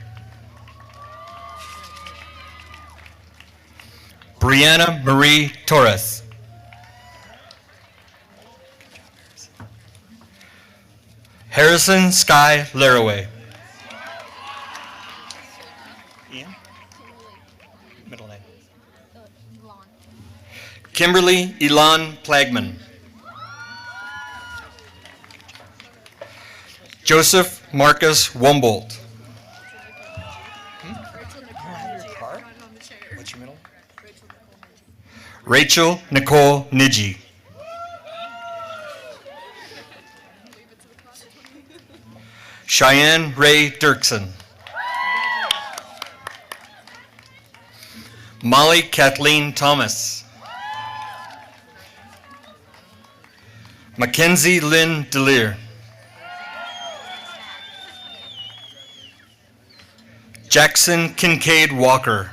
M: Brianna Marie Torres. Harrison Sky Laraway.
L: Ian? Middle name.
M: Kimberly Elon Plagman. Joseph Marcus Wumbold.
L: You don't have your card? What's your middle?
M: Rachel Nicole Niji. Cheyenne Ray Dirksen. Molly Kathleen Thomas. Mackenzie Lynn DeLear. Jackson Kincaid Walker.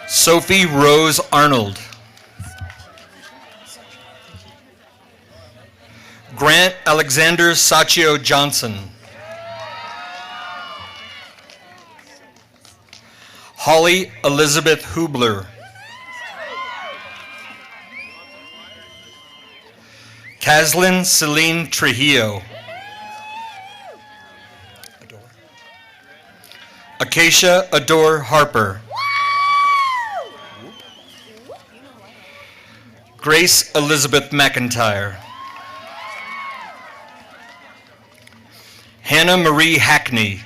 M: Sophie Rose Arnold. Grant Alexander Saccio Johnson. Holly Elizabeth Hubler. Kaslin Celine Trujillo. Acacia Adore Harper. Grace Elizabeth McIntyre. Hannah Marie Hackney.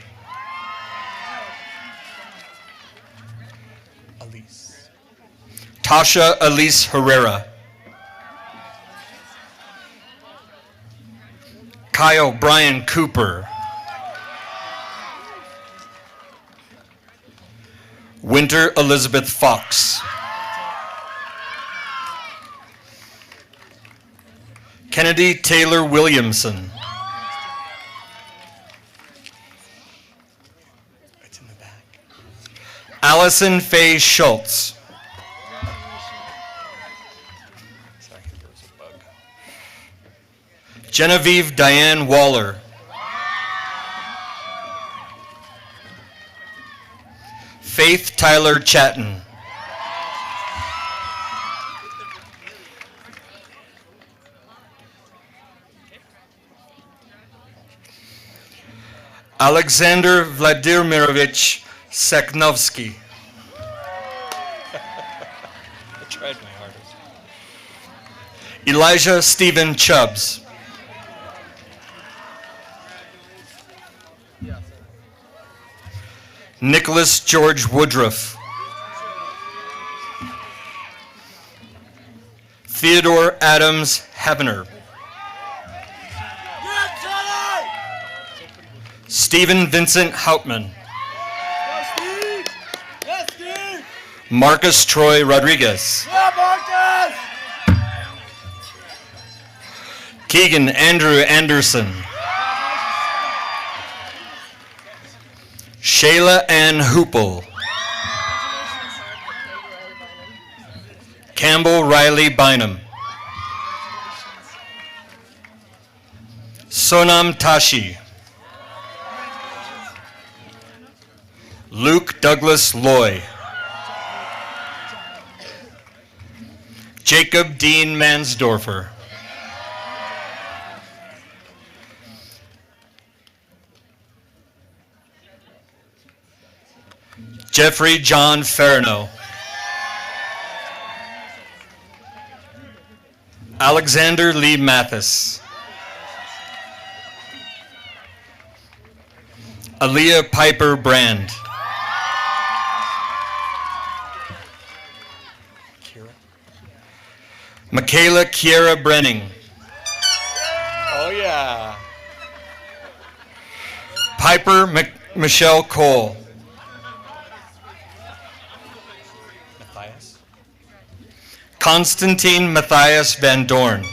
M: Tasha Elise Herrera. Kyle Brian Cooper. Winter Elizabeth Fox. Kennedy Taylor Williamson. Allison Faye Schultz. Genevieve Diane Waller. Faith Tyler Chatton. Alexander Vladimirovich Seknovsky. I tried my hardest. Elijah Stephen Chubbs. Nicholas George Woodruff. Theodore Adams Heavener. Stephen Vincent Houtman. Marcus Troy Rodriguez. Keegan Andrew Anderson. Shayla Ann Hoople. Campbell Riley Bynum. Sonam Tashi. Luke Douglas Loy. Jacob Dean Mansdorfer. Jeffrey John Farino. Alexander Lee Mathis. Aaliyah Piper Brand. Michaela Kiera Brenning. Oh yeah. Piper Michelle Cole. Matthias. Constantine Matthias Van Dorn.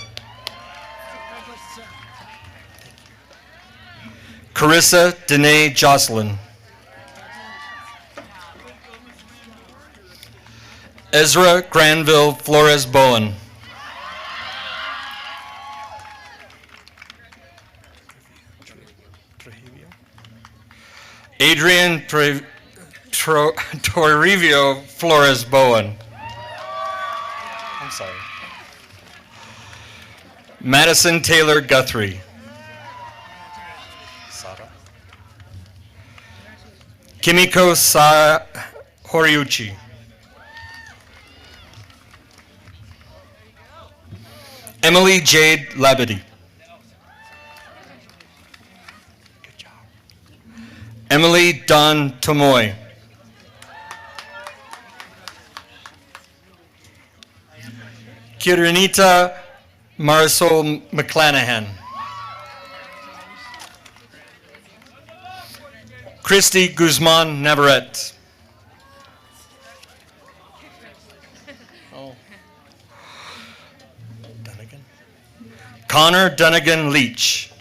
M: Carissa Danae Jocelyn. Ezra Granville Flores Bowen. Adrian Torrevio Flores Bowen. I'm sorry. Madison Taylor Guthrie. Sara. Kimiko Horiuchi. Emily Jade Labadie. Emily Dawn Tomoy. Kirinita Marisol McClanahan. Christy Guzman Navarrete. Connor Dunnigan Leach.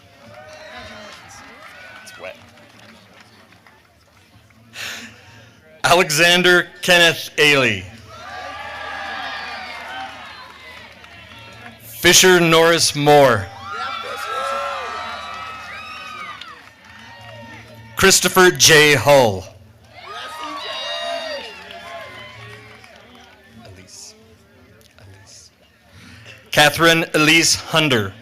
M: Alexander Kenneth Ailey. Fisher Norris Moore. Christopher J. Hull. Catherine Elise Hunder.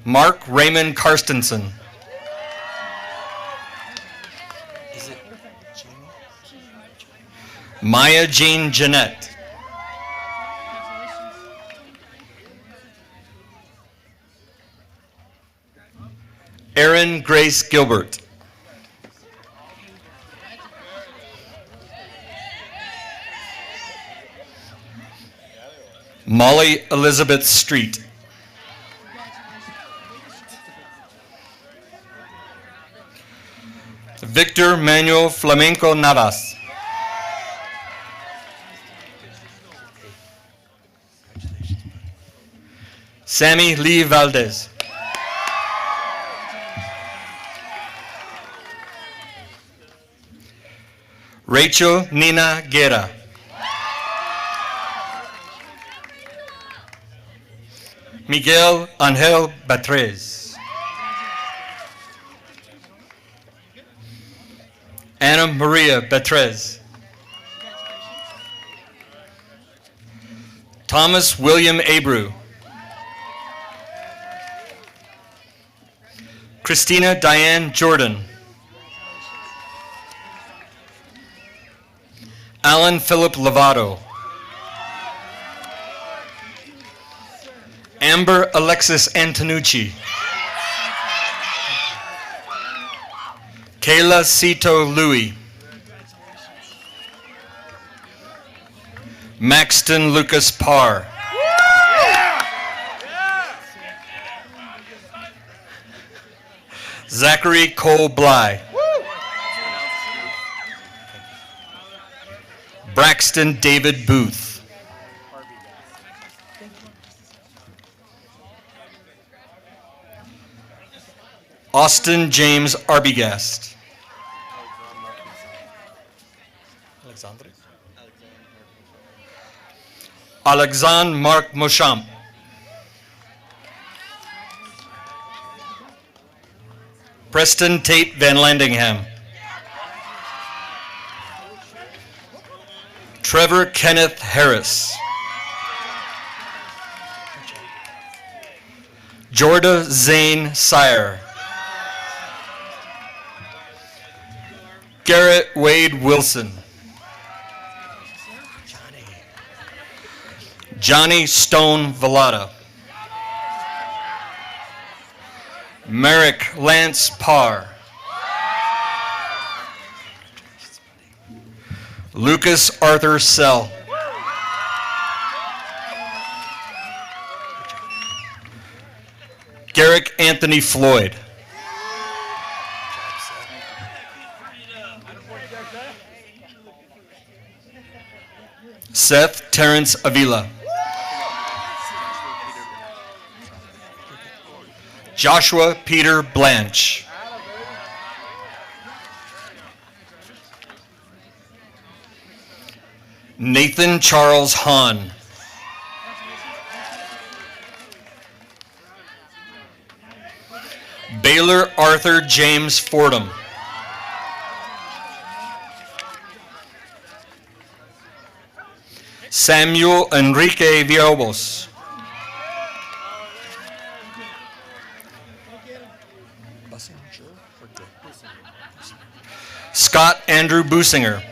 M: Mark Raymond Karstensen. Maya Jean Jeanette. Erin Grace Gilbert. Molly Elizabeth Street. Victor Manuel Flamenco Navas. Sammy Lee Valdez. Rachel Nina Guerra. Miguel Angel Batrez. Anna Maria Batrez. Thomas William Abreu. Christina Diane Jordan. Alan Philip Lovato. Amber Alexis Antonucci. Kayla Cito Louis. Maxton Lucas Parr. Zachary Cole Bly. Braxton David Booth. Austin James Arbogast. Alexandre Marc Mochamp. Preston Tate Van Landingham. Trevor Kenneth Harris. Jorda Zane Sire. Garrett Wade Wilson. Johnny Stone Vallada. Merrick Lance Parr. Lucas Arthur Sell. Garrick Anthony Floyd. Seth Terrence Avila. Joshua Peter Blanche. Nathan Charles Hahn. Baylor Arthur James Fordham. Samuel Enrique Villalobos. Scott Andrew Businger.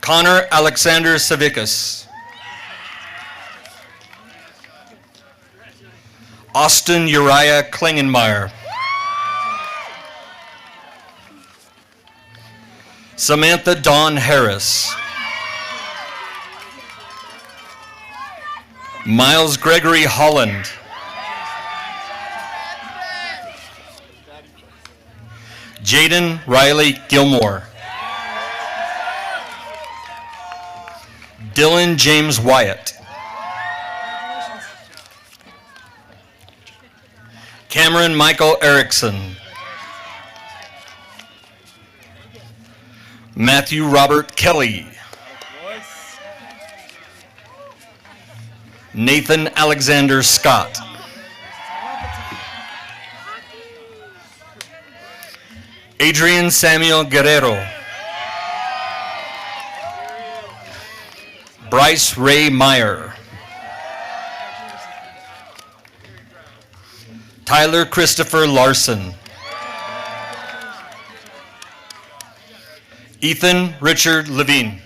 M: Connor Alexander Savickas. Austin Uriah Klingenmeyer. Samantha Dawn Harris. Miles Gregory Holland. Jaden Riley Gilmore. Dylan James Wyatt. Cameron Michael Erickson. Matthew Robert Kelly. Nathan Alexander Scott. Adrian Samuel Guerrero. Bryce Ray Meyer. Tyler Christopher Larson. Ethan Richard Levine.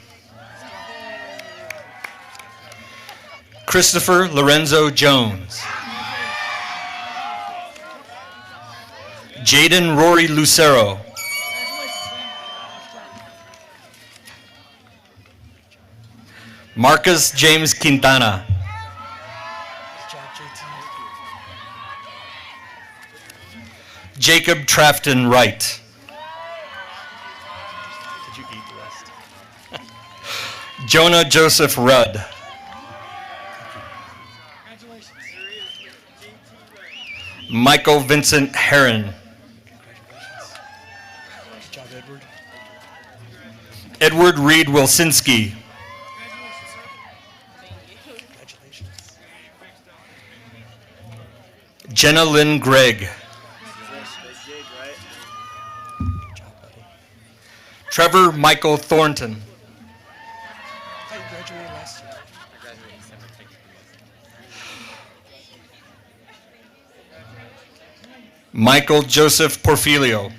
M: Christopher Lorenzo Jones. Jaden Rory Lucero. Marcus James Quintana. Jacob Trafton Wright. Did you eat the rest? Jonah Joseph Rudd. Michael Vincent Heron.
N: Good job, Edward.
M: Edward Reed Wilsinski.
N: Congratulations.
M: Jenna Lynn Gregg. Trevor Michael Thornton.
N: I thought you graduated last year.
M: Michael Joseph Porfilio.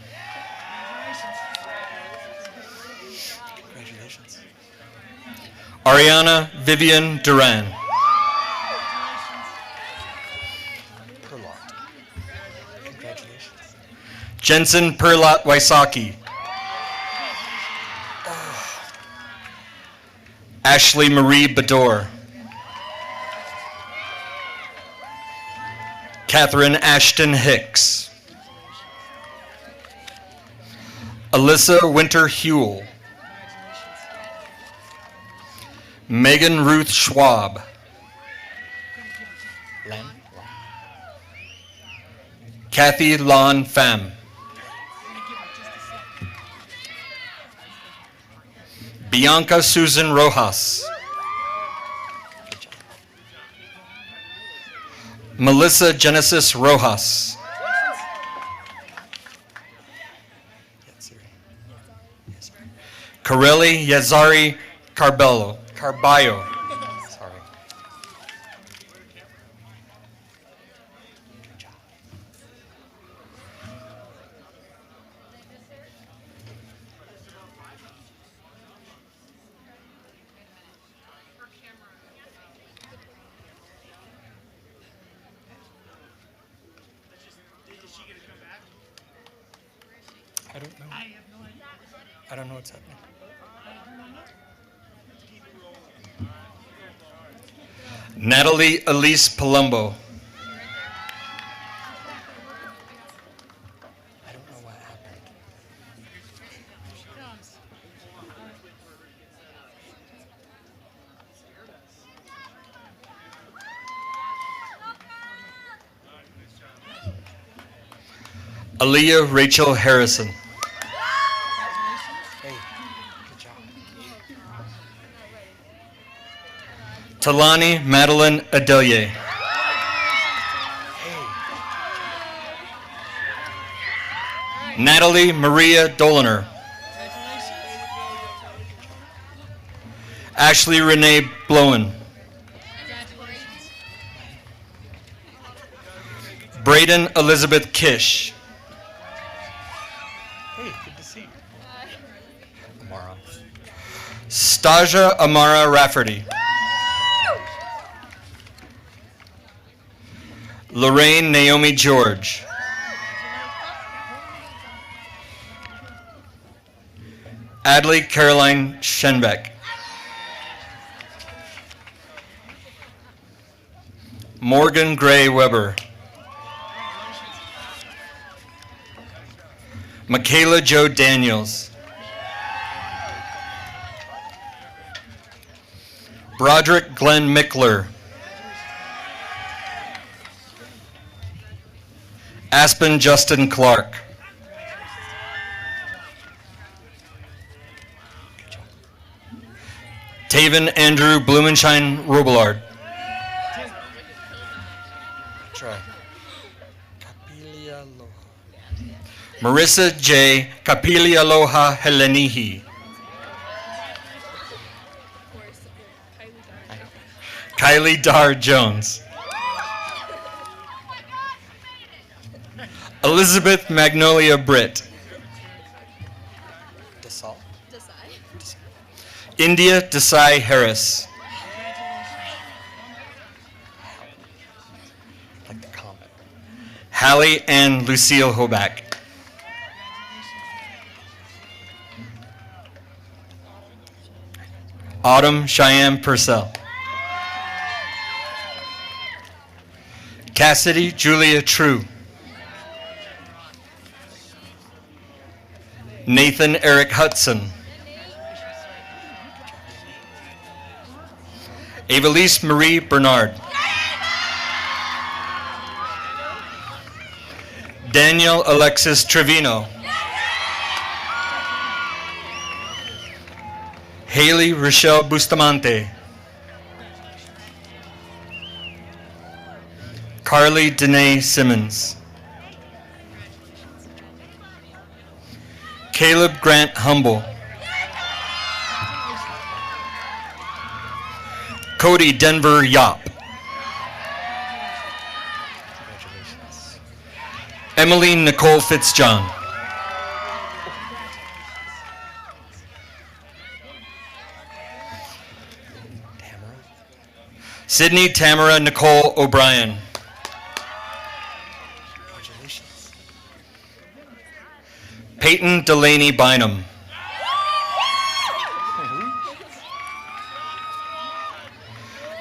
N: Congratulations.
M: Ariana Vivian Duran.
N: Perlot. Congratulations.
M: Jensen Perlot Wysocki. Ashley Marie Bador. Catherine Ashton Hicks. Alyssa Winter Hewell. Megan Ruth Schwab. Kathy Lon Pham. Bianca Susan Rojas. Melissa Genesis Rojas. Kareli Yazari Carballo. Sorry.
N: I don't know. I don't know what's happening.
M: Natalie Elise Palumbo.
N: I don't know what happened.
M: Aaliyah Rachel Harrison.
N: Hey, good job.
M: Talani Madeline Adelier. Natalie Maria Doliner. Ashley Renee Blowen. Braden Elizabeth Kish.
N: Hey, good to see you.
M: Amara. Stasia Amara Rafferty. Lorraine Naomi George. Adley Caroline Schenbeck. Morgan Gray Weber. Michaela Jo Daniels. Broderick Glenn Mickler. Aspen Justin Clark. Taven Andrew Blumenshine Robillard.
N: Try.
M: Marissa J. Kapilialoha Helenihi. Kylie Dar Jones. Elizabeth Magnolia Britt.
N: Desal.
M: India Desai Harris.
N: Like the comic.
M: Hallie and Lucille Hoback. Autumn Cheyenne Purcell. Cassidy Julia True. Nathan Eric Hudson. Evelise Marie Bernard. Daniel Alexis Trevino. Haley Rochelle Bustamante. Carly Danae Simmons. Caleb Grant Humble. Cody Denver Yop. Emily Nicole Fitzjohn. Sydney Tamara Nicole O'Brien. Peyton Delaney Bynum.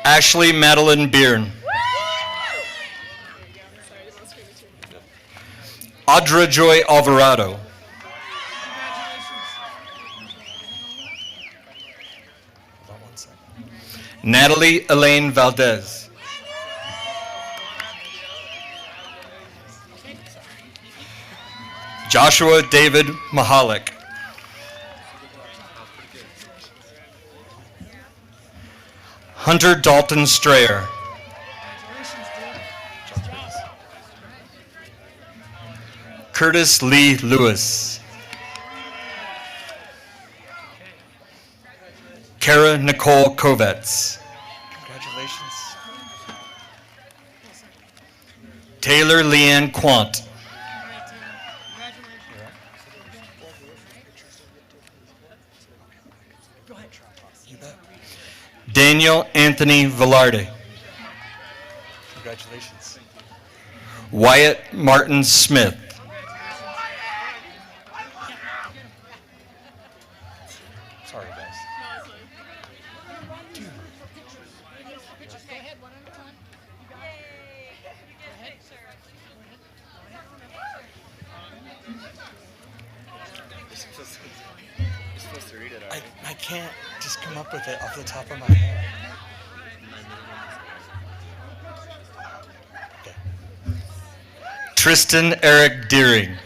M: Ashley Madeline Byrne. Audra Joy Alvarado. Natalie Elaine Valdez. Joshua David Mahalik. Hunter Dalton Strayer. Curtis Lee Lewis. Kara Nicole Kovets.
N: Congratulations.
M: Taylor Leanne Quant. Daniel Anthony Velarde.
N: Congratulations.
M: Wyatt Martin Smith.
N: Sorry, guys.
L: You're supposed to read it, alright?
N: I can't just come up with it off the top of my head.
M: Tristan Eric Deering.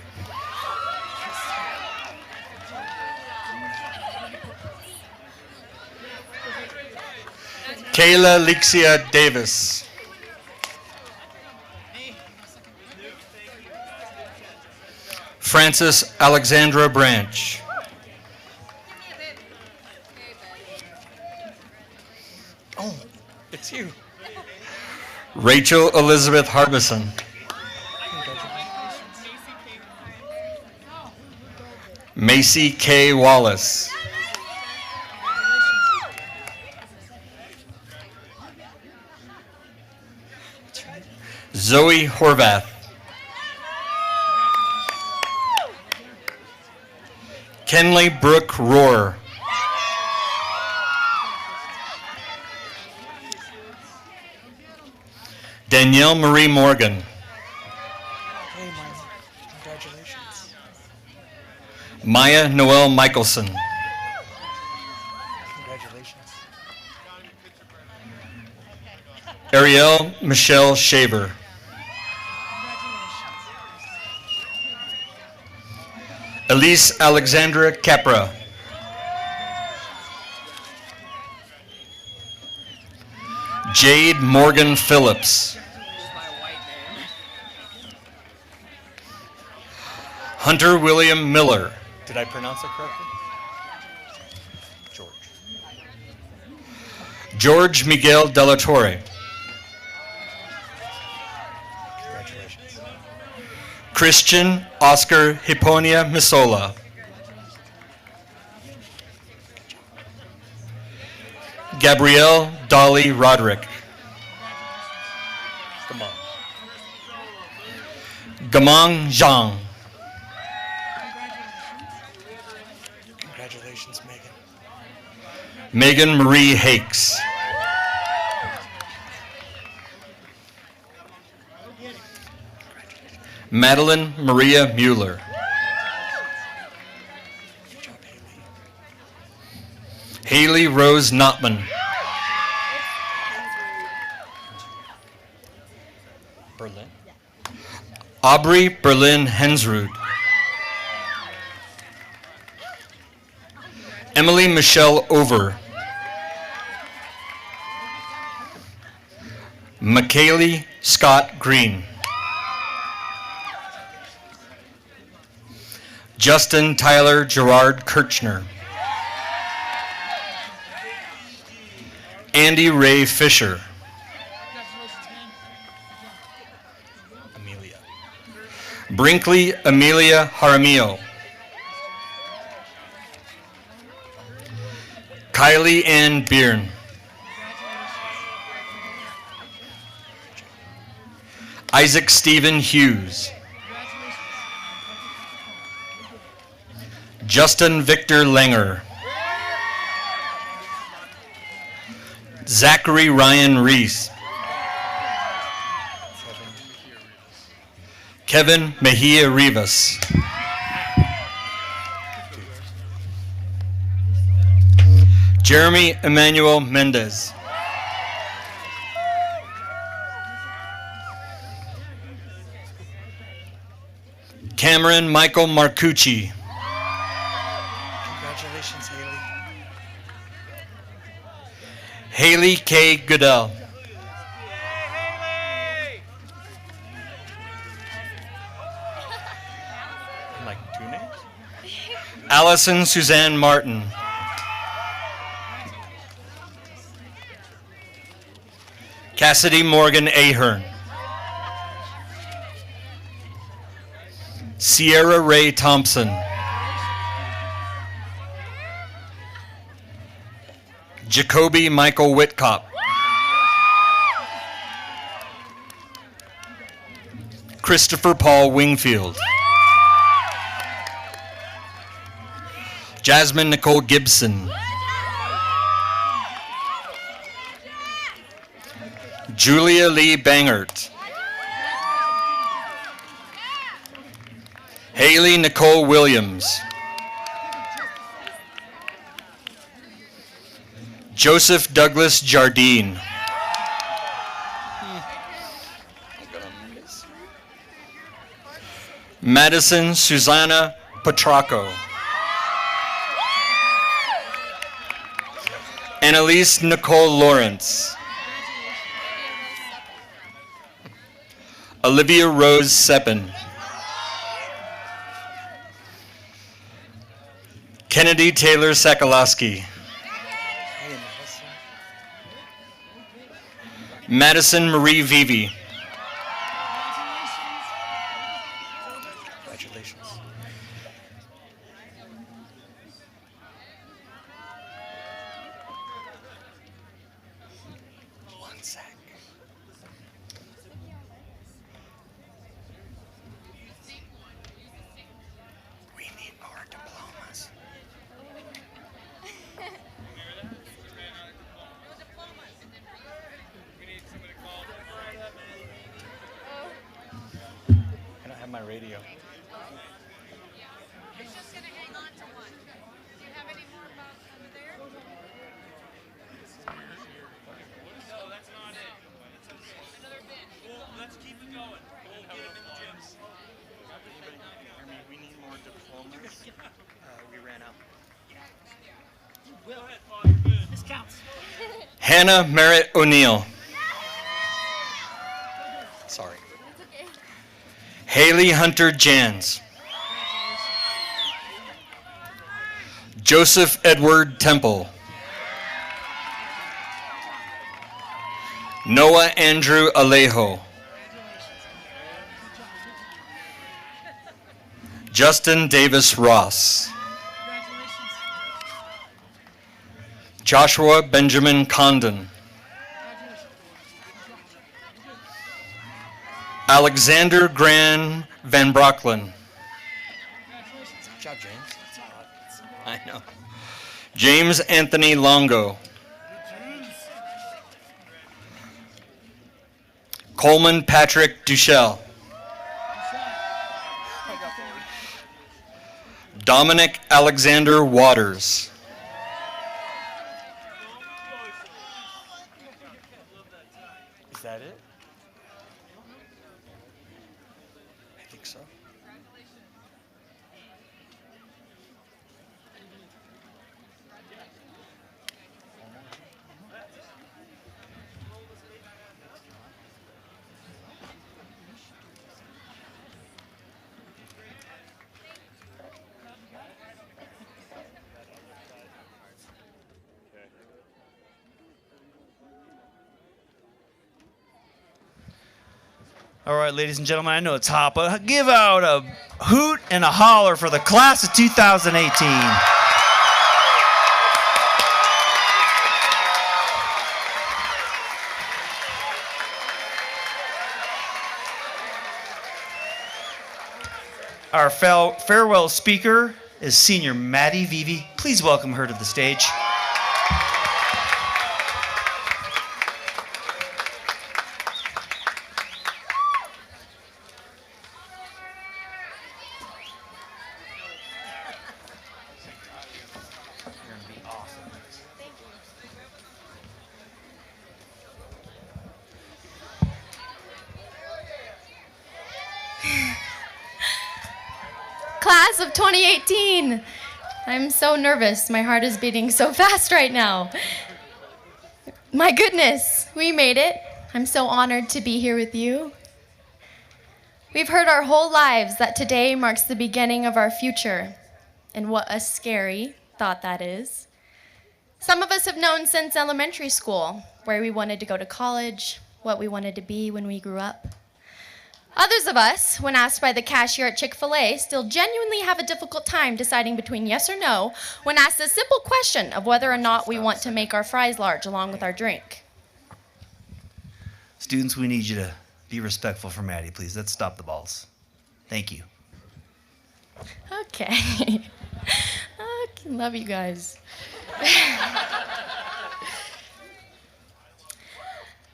M: Kayla Lixia Davis. Frances Alexandra Branch.
N: Oh, it's you.
M: Rachel Elizabeth Harbison. Macy K. Wallace. Zoe Horvath. Kenley Brooke Rohr. Danielle Marie Morgan.
N: Hey, Maya. Congratulations.
M: Maya Noel Michelson.
N: Congratulations.
M: Ariel Michelle Shaver. Elise Alexandra Capra. Jade Morgan Phillips. Hunter William Miller. Did I pronounce it correctly? George Miguel de la Torre. Congratulations. Christian Oscar Hiponia Misola. Gabrielle Dolly Roderick. Gamong Zhang.
N: Congratulations, Megan.
M: Megan Marie Hakes. Madeline Maria Mueller. Haley Rose Notman. Berlin. Aubrey Berlin Hensrud. Emily Michelle Over. McKaylee Scott Green. Justin Tyler Gerard Kirchner. Andy Ray Fisher. Amelia. Brinkley Amelia Jaramillo. Kylie Ann Byrne. Isaac Stephen Hughes. Justin Victor Langer. Zachary Ryan Reese. Kevin Mejia Rivas. Jeremy Emmanuel Mendez. Cameron Michael Marcucci.
N: Congratulations, Haley.
M: Haley K. Goodell.
N: Like 2 names?
M: Allison Suzanne Martin. Cassidy Morgan Ahern. Sierra Ray Thompson. Jacoby Michael Whitcop. Christopher Paul Wingfield. Jasmine Nicole Gibson. Julia Lee Bangert. Haley Nicole Williams. Joseph Douglas Jardine. Madison Susanna Petracco. Annalise Nicole Lawrence. Olivia Rose Seppin. Kennedy Taylor Sakalowski. Madison Marie Vivi.
N: Congratulations. One sec. We need more diplomas. I don't have my radio.
L: It's just going to hang on to one. Do you have any more about over there? No, that's not it. Another bin. Well, let's keep it going. We'll get it in the gyms.
N: We need more diplomas.
A: We ran out.
L: This counts.
M: Hannah Merritt O'Neill. Sorry. Haley Hunter Jans. Joseph Edward Temple. Noah Andrew Alejo. Justin Davis Ross. Joshua Benjamin Condon. Alexander Gran Van Brocklin. Good job, James. I know. James Anthony Longo. Coleman Patrick Duchel. Dominic Alexander Waters.
A: Is that it?
M: I think so. All right, ladies and gentlemen, I know it's hot, but give out a hoot and a holler for the class of 2018. Our farewell speaker is Senior Maddie Vivi. Please welcome her to the stage.
E: Class of 2018. I'm so nervous. My heart is beating so fast right now. My goodness, we made it. I'm so honored to be here with you. We've heard our whole lives that today marks the beginning of our future. And what a scary thought that is. Some of us have known since elementary school where we wanted to go to college, what we wanted to be when we grew up. Others of us, when asked by the cashier at Chick-fil-A, still genuinely have a difficult time deciding between yes or no when asked the simple question of whether or not we want to make our fries large along with our drink.
A: Students, we need you to be respectful for Maddie, please. Let's stop the balls. Thank you.
E: Okay. Love you guys.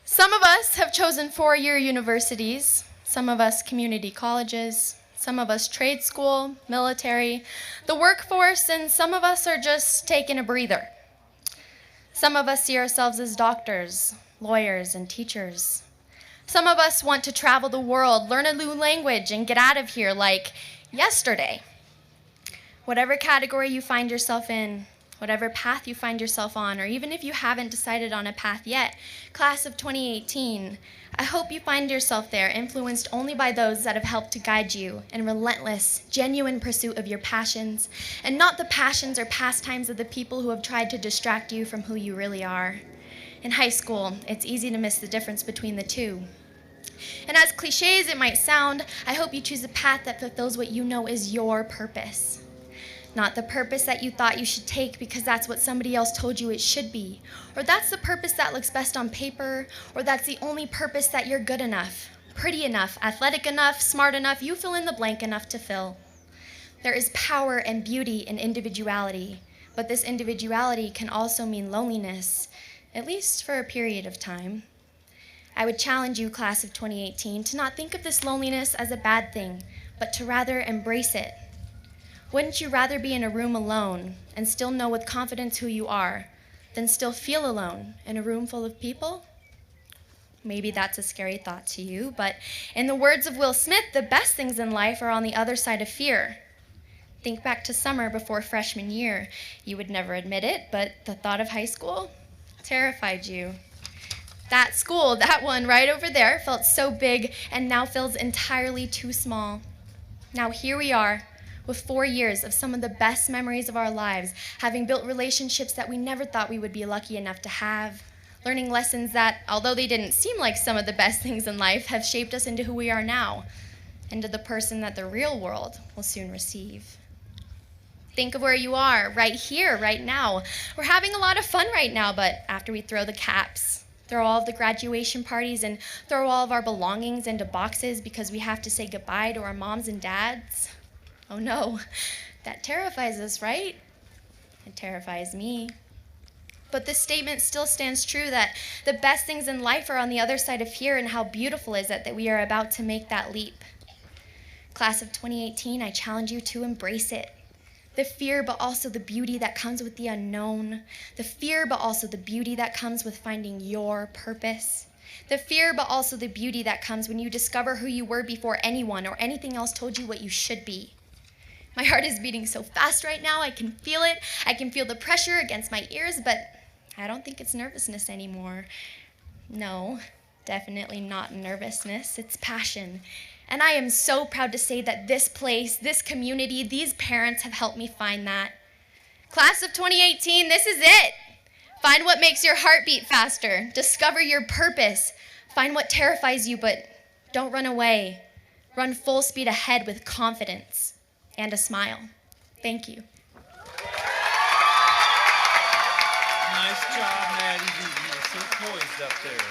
E: Some of us have chosen four-year universities. Some of us community colleges, some of us trade school, military, the workforce, and some of us are just taking a breather. Some of us see ourselves as doctors, lawyers, and teachers. Some of us want to travel the world, learn a new language, and get out of here like yesterday. Whatever category you find yourself in, whatever path you find yourself on, or even if you haven't decided on a path yet, class of 2018, I hope you find yourself there, influenced only by those that have helped to guide you in relentless, genuine pursuit of your passions, and not the passions or pastimes of the people who have tried to distract you from who you really are. In high school, it's easy to miss the difference between the two. And as cliche as it might sound, I hope you choose a path that fulfills what you know is your purpose. Not the purpose that you thought you should take because that's what somebody else told you it should be, or that's the purpose that looks best on paper, or that's the only purpose that you're good enough, pretty enough, athletic enough, smart enough, you fill in the blank enough to fill. There is power and beauty in individuality, but this individuality can also mean loneliness, at least for a period of time. I would challenge you, class of 2018, to not think of this loneliness as a bad thing, but to rather embrace it. Wouldn't you rather be in a room alone and still know with confidence who you are than still feel alone in a room full of people? Maybe that's a scary thought to you, but in the words of Will Smith, the best things in life are on the other side of fear. Think back to summer before freshman year. You would never admit it, but the thought of high school terrified you. That school, that one right over there, felt so big and now feels entirely too small. Now here we are, with 4 years of some of the best memories of our lives, having built relationships that we never thought we would be lucky enough to have, learning lessons that, although they didn't seem like some of the best things in life, have shaped us into who we are now, into the person that the real world will soon receive. Think of where you are, right here, right now. We're having a lot of fun right now, but after we throw the caps, throw all of the graduation parties, and throw all of our belongings into boxes because we have to say goodbye to our moms and dads, oh no, that terrifies us, right? It terrifies me. But this statement still stands true that the best things in life are on the other side of here, and how beautiful is it that we are about to make that leap. Class of 2018, I challenge you to embrace it. The fear, but also the beauty that comes with the unknown. The fear, but also the beauty that comes with finding your purpose. The fear, but also the beauty that comes when you discover who you were before anyone or anything else told you what you should be. My heart is beating so fast right now, I can feel it. I can feel the pressure against my ears, but I don't think it's nervousness anymore. No, definitely not nervousness, it's passion. And I am so proud to say that this place, this community, these parents have helped me find that. Class of 2018, this is it. Find what makes your heart beat faster. Discover your purpose. Find what terrifies you, but don't run away. Run full speed ahead with confidence and a smile. Thank you.
M: Nice job, Maddie. You're so poised up there.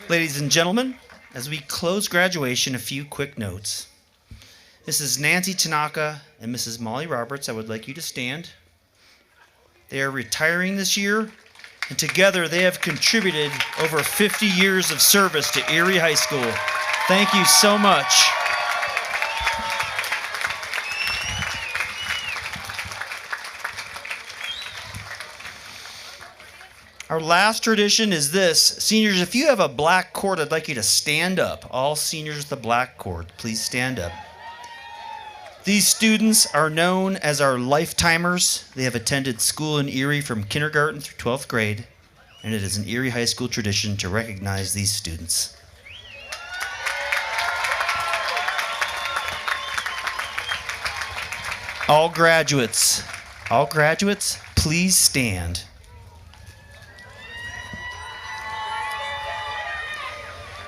M: Ladies and gentlemen, as we close graduation, a few quick notes. Mrs. Nancy Tanaka and Mrs. Molly Roberts, I would like you to stand. They are retiring this year, and together they have contributed over 50 years of service to Erie High School. Thank you so much. Our last tradition is this. Seniors, if you have a black cord, I'd like you to stand up. All seniors with the black cord, please stand up. These students are known as our lifetimers. They have attended school in Erie from kindergarten through 12th grade, and it is an Erie High School tradition to recognize these students. All graduates, please stand.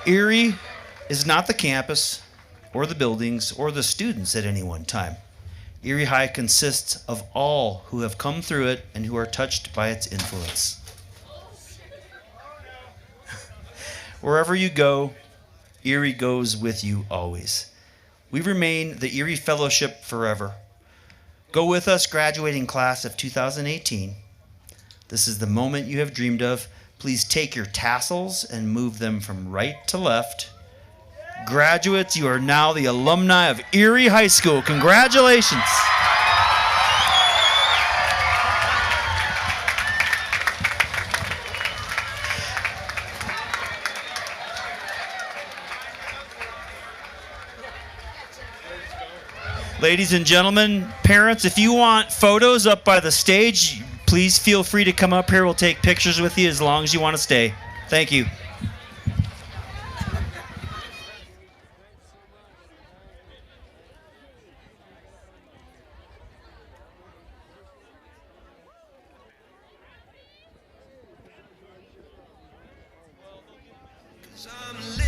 M: Erie is not the campus or the buildings or the students at any one time. Erie High consists of all who have come through it and who are touched by its influence. Wherever you go, Erie goes with you always. We remain the Erie Fellowship forever. Go with us, graduating class of 2018. This is the moment you have dreamed of. Please take your tassels and move them from right to left. Graduates, you are now the alumni of Erie High School. Congratulations. Ladies and gentlemen, parents, if you want photos up by the stage, please feel free to come up here. We'll take pictures with you as long as you want to stay. Thank you.
B: I'm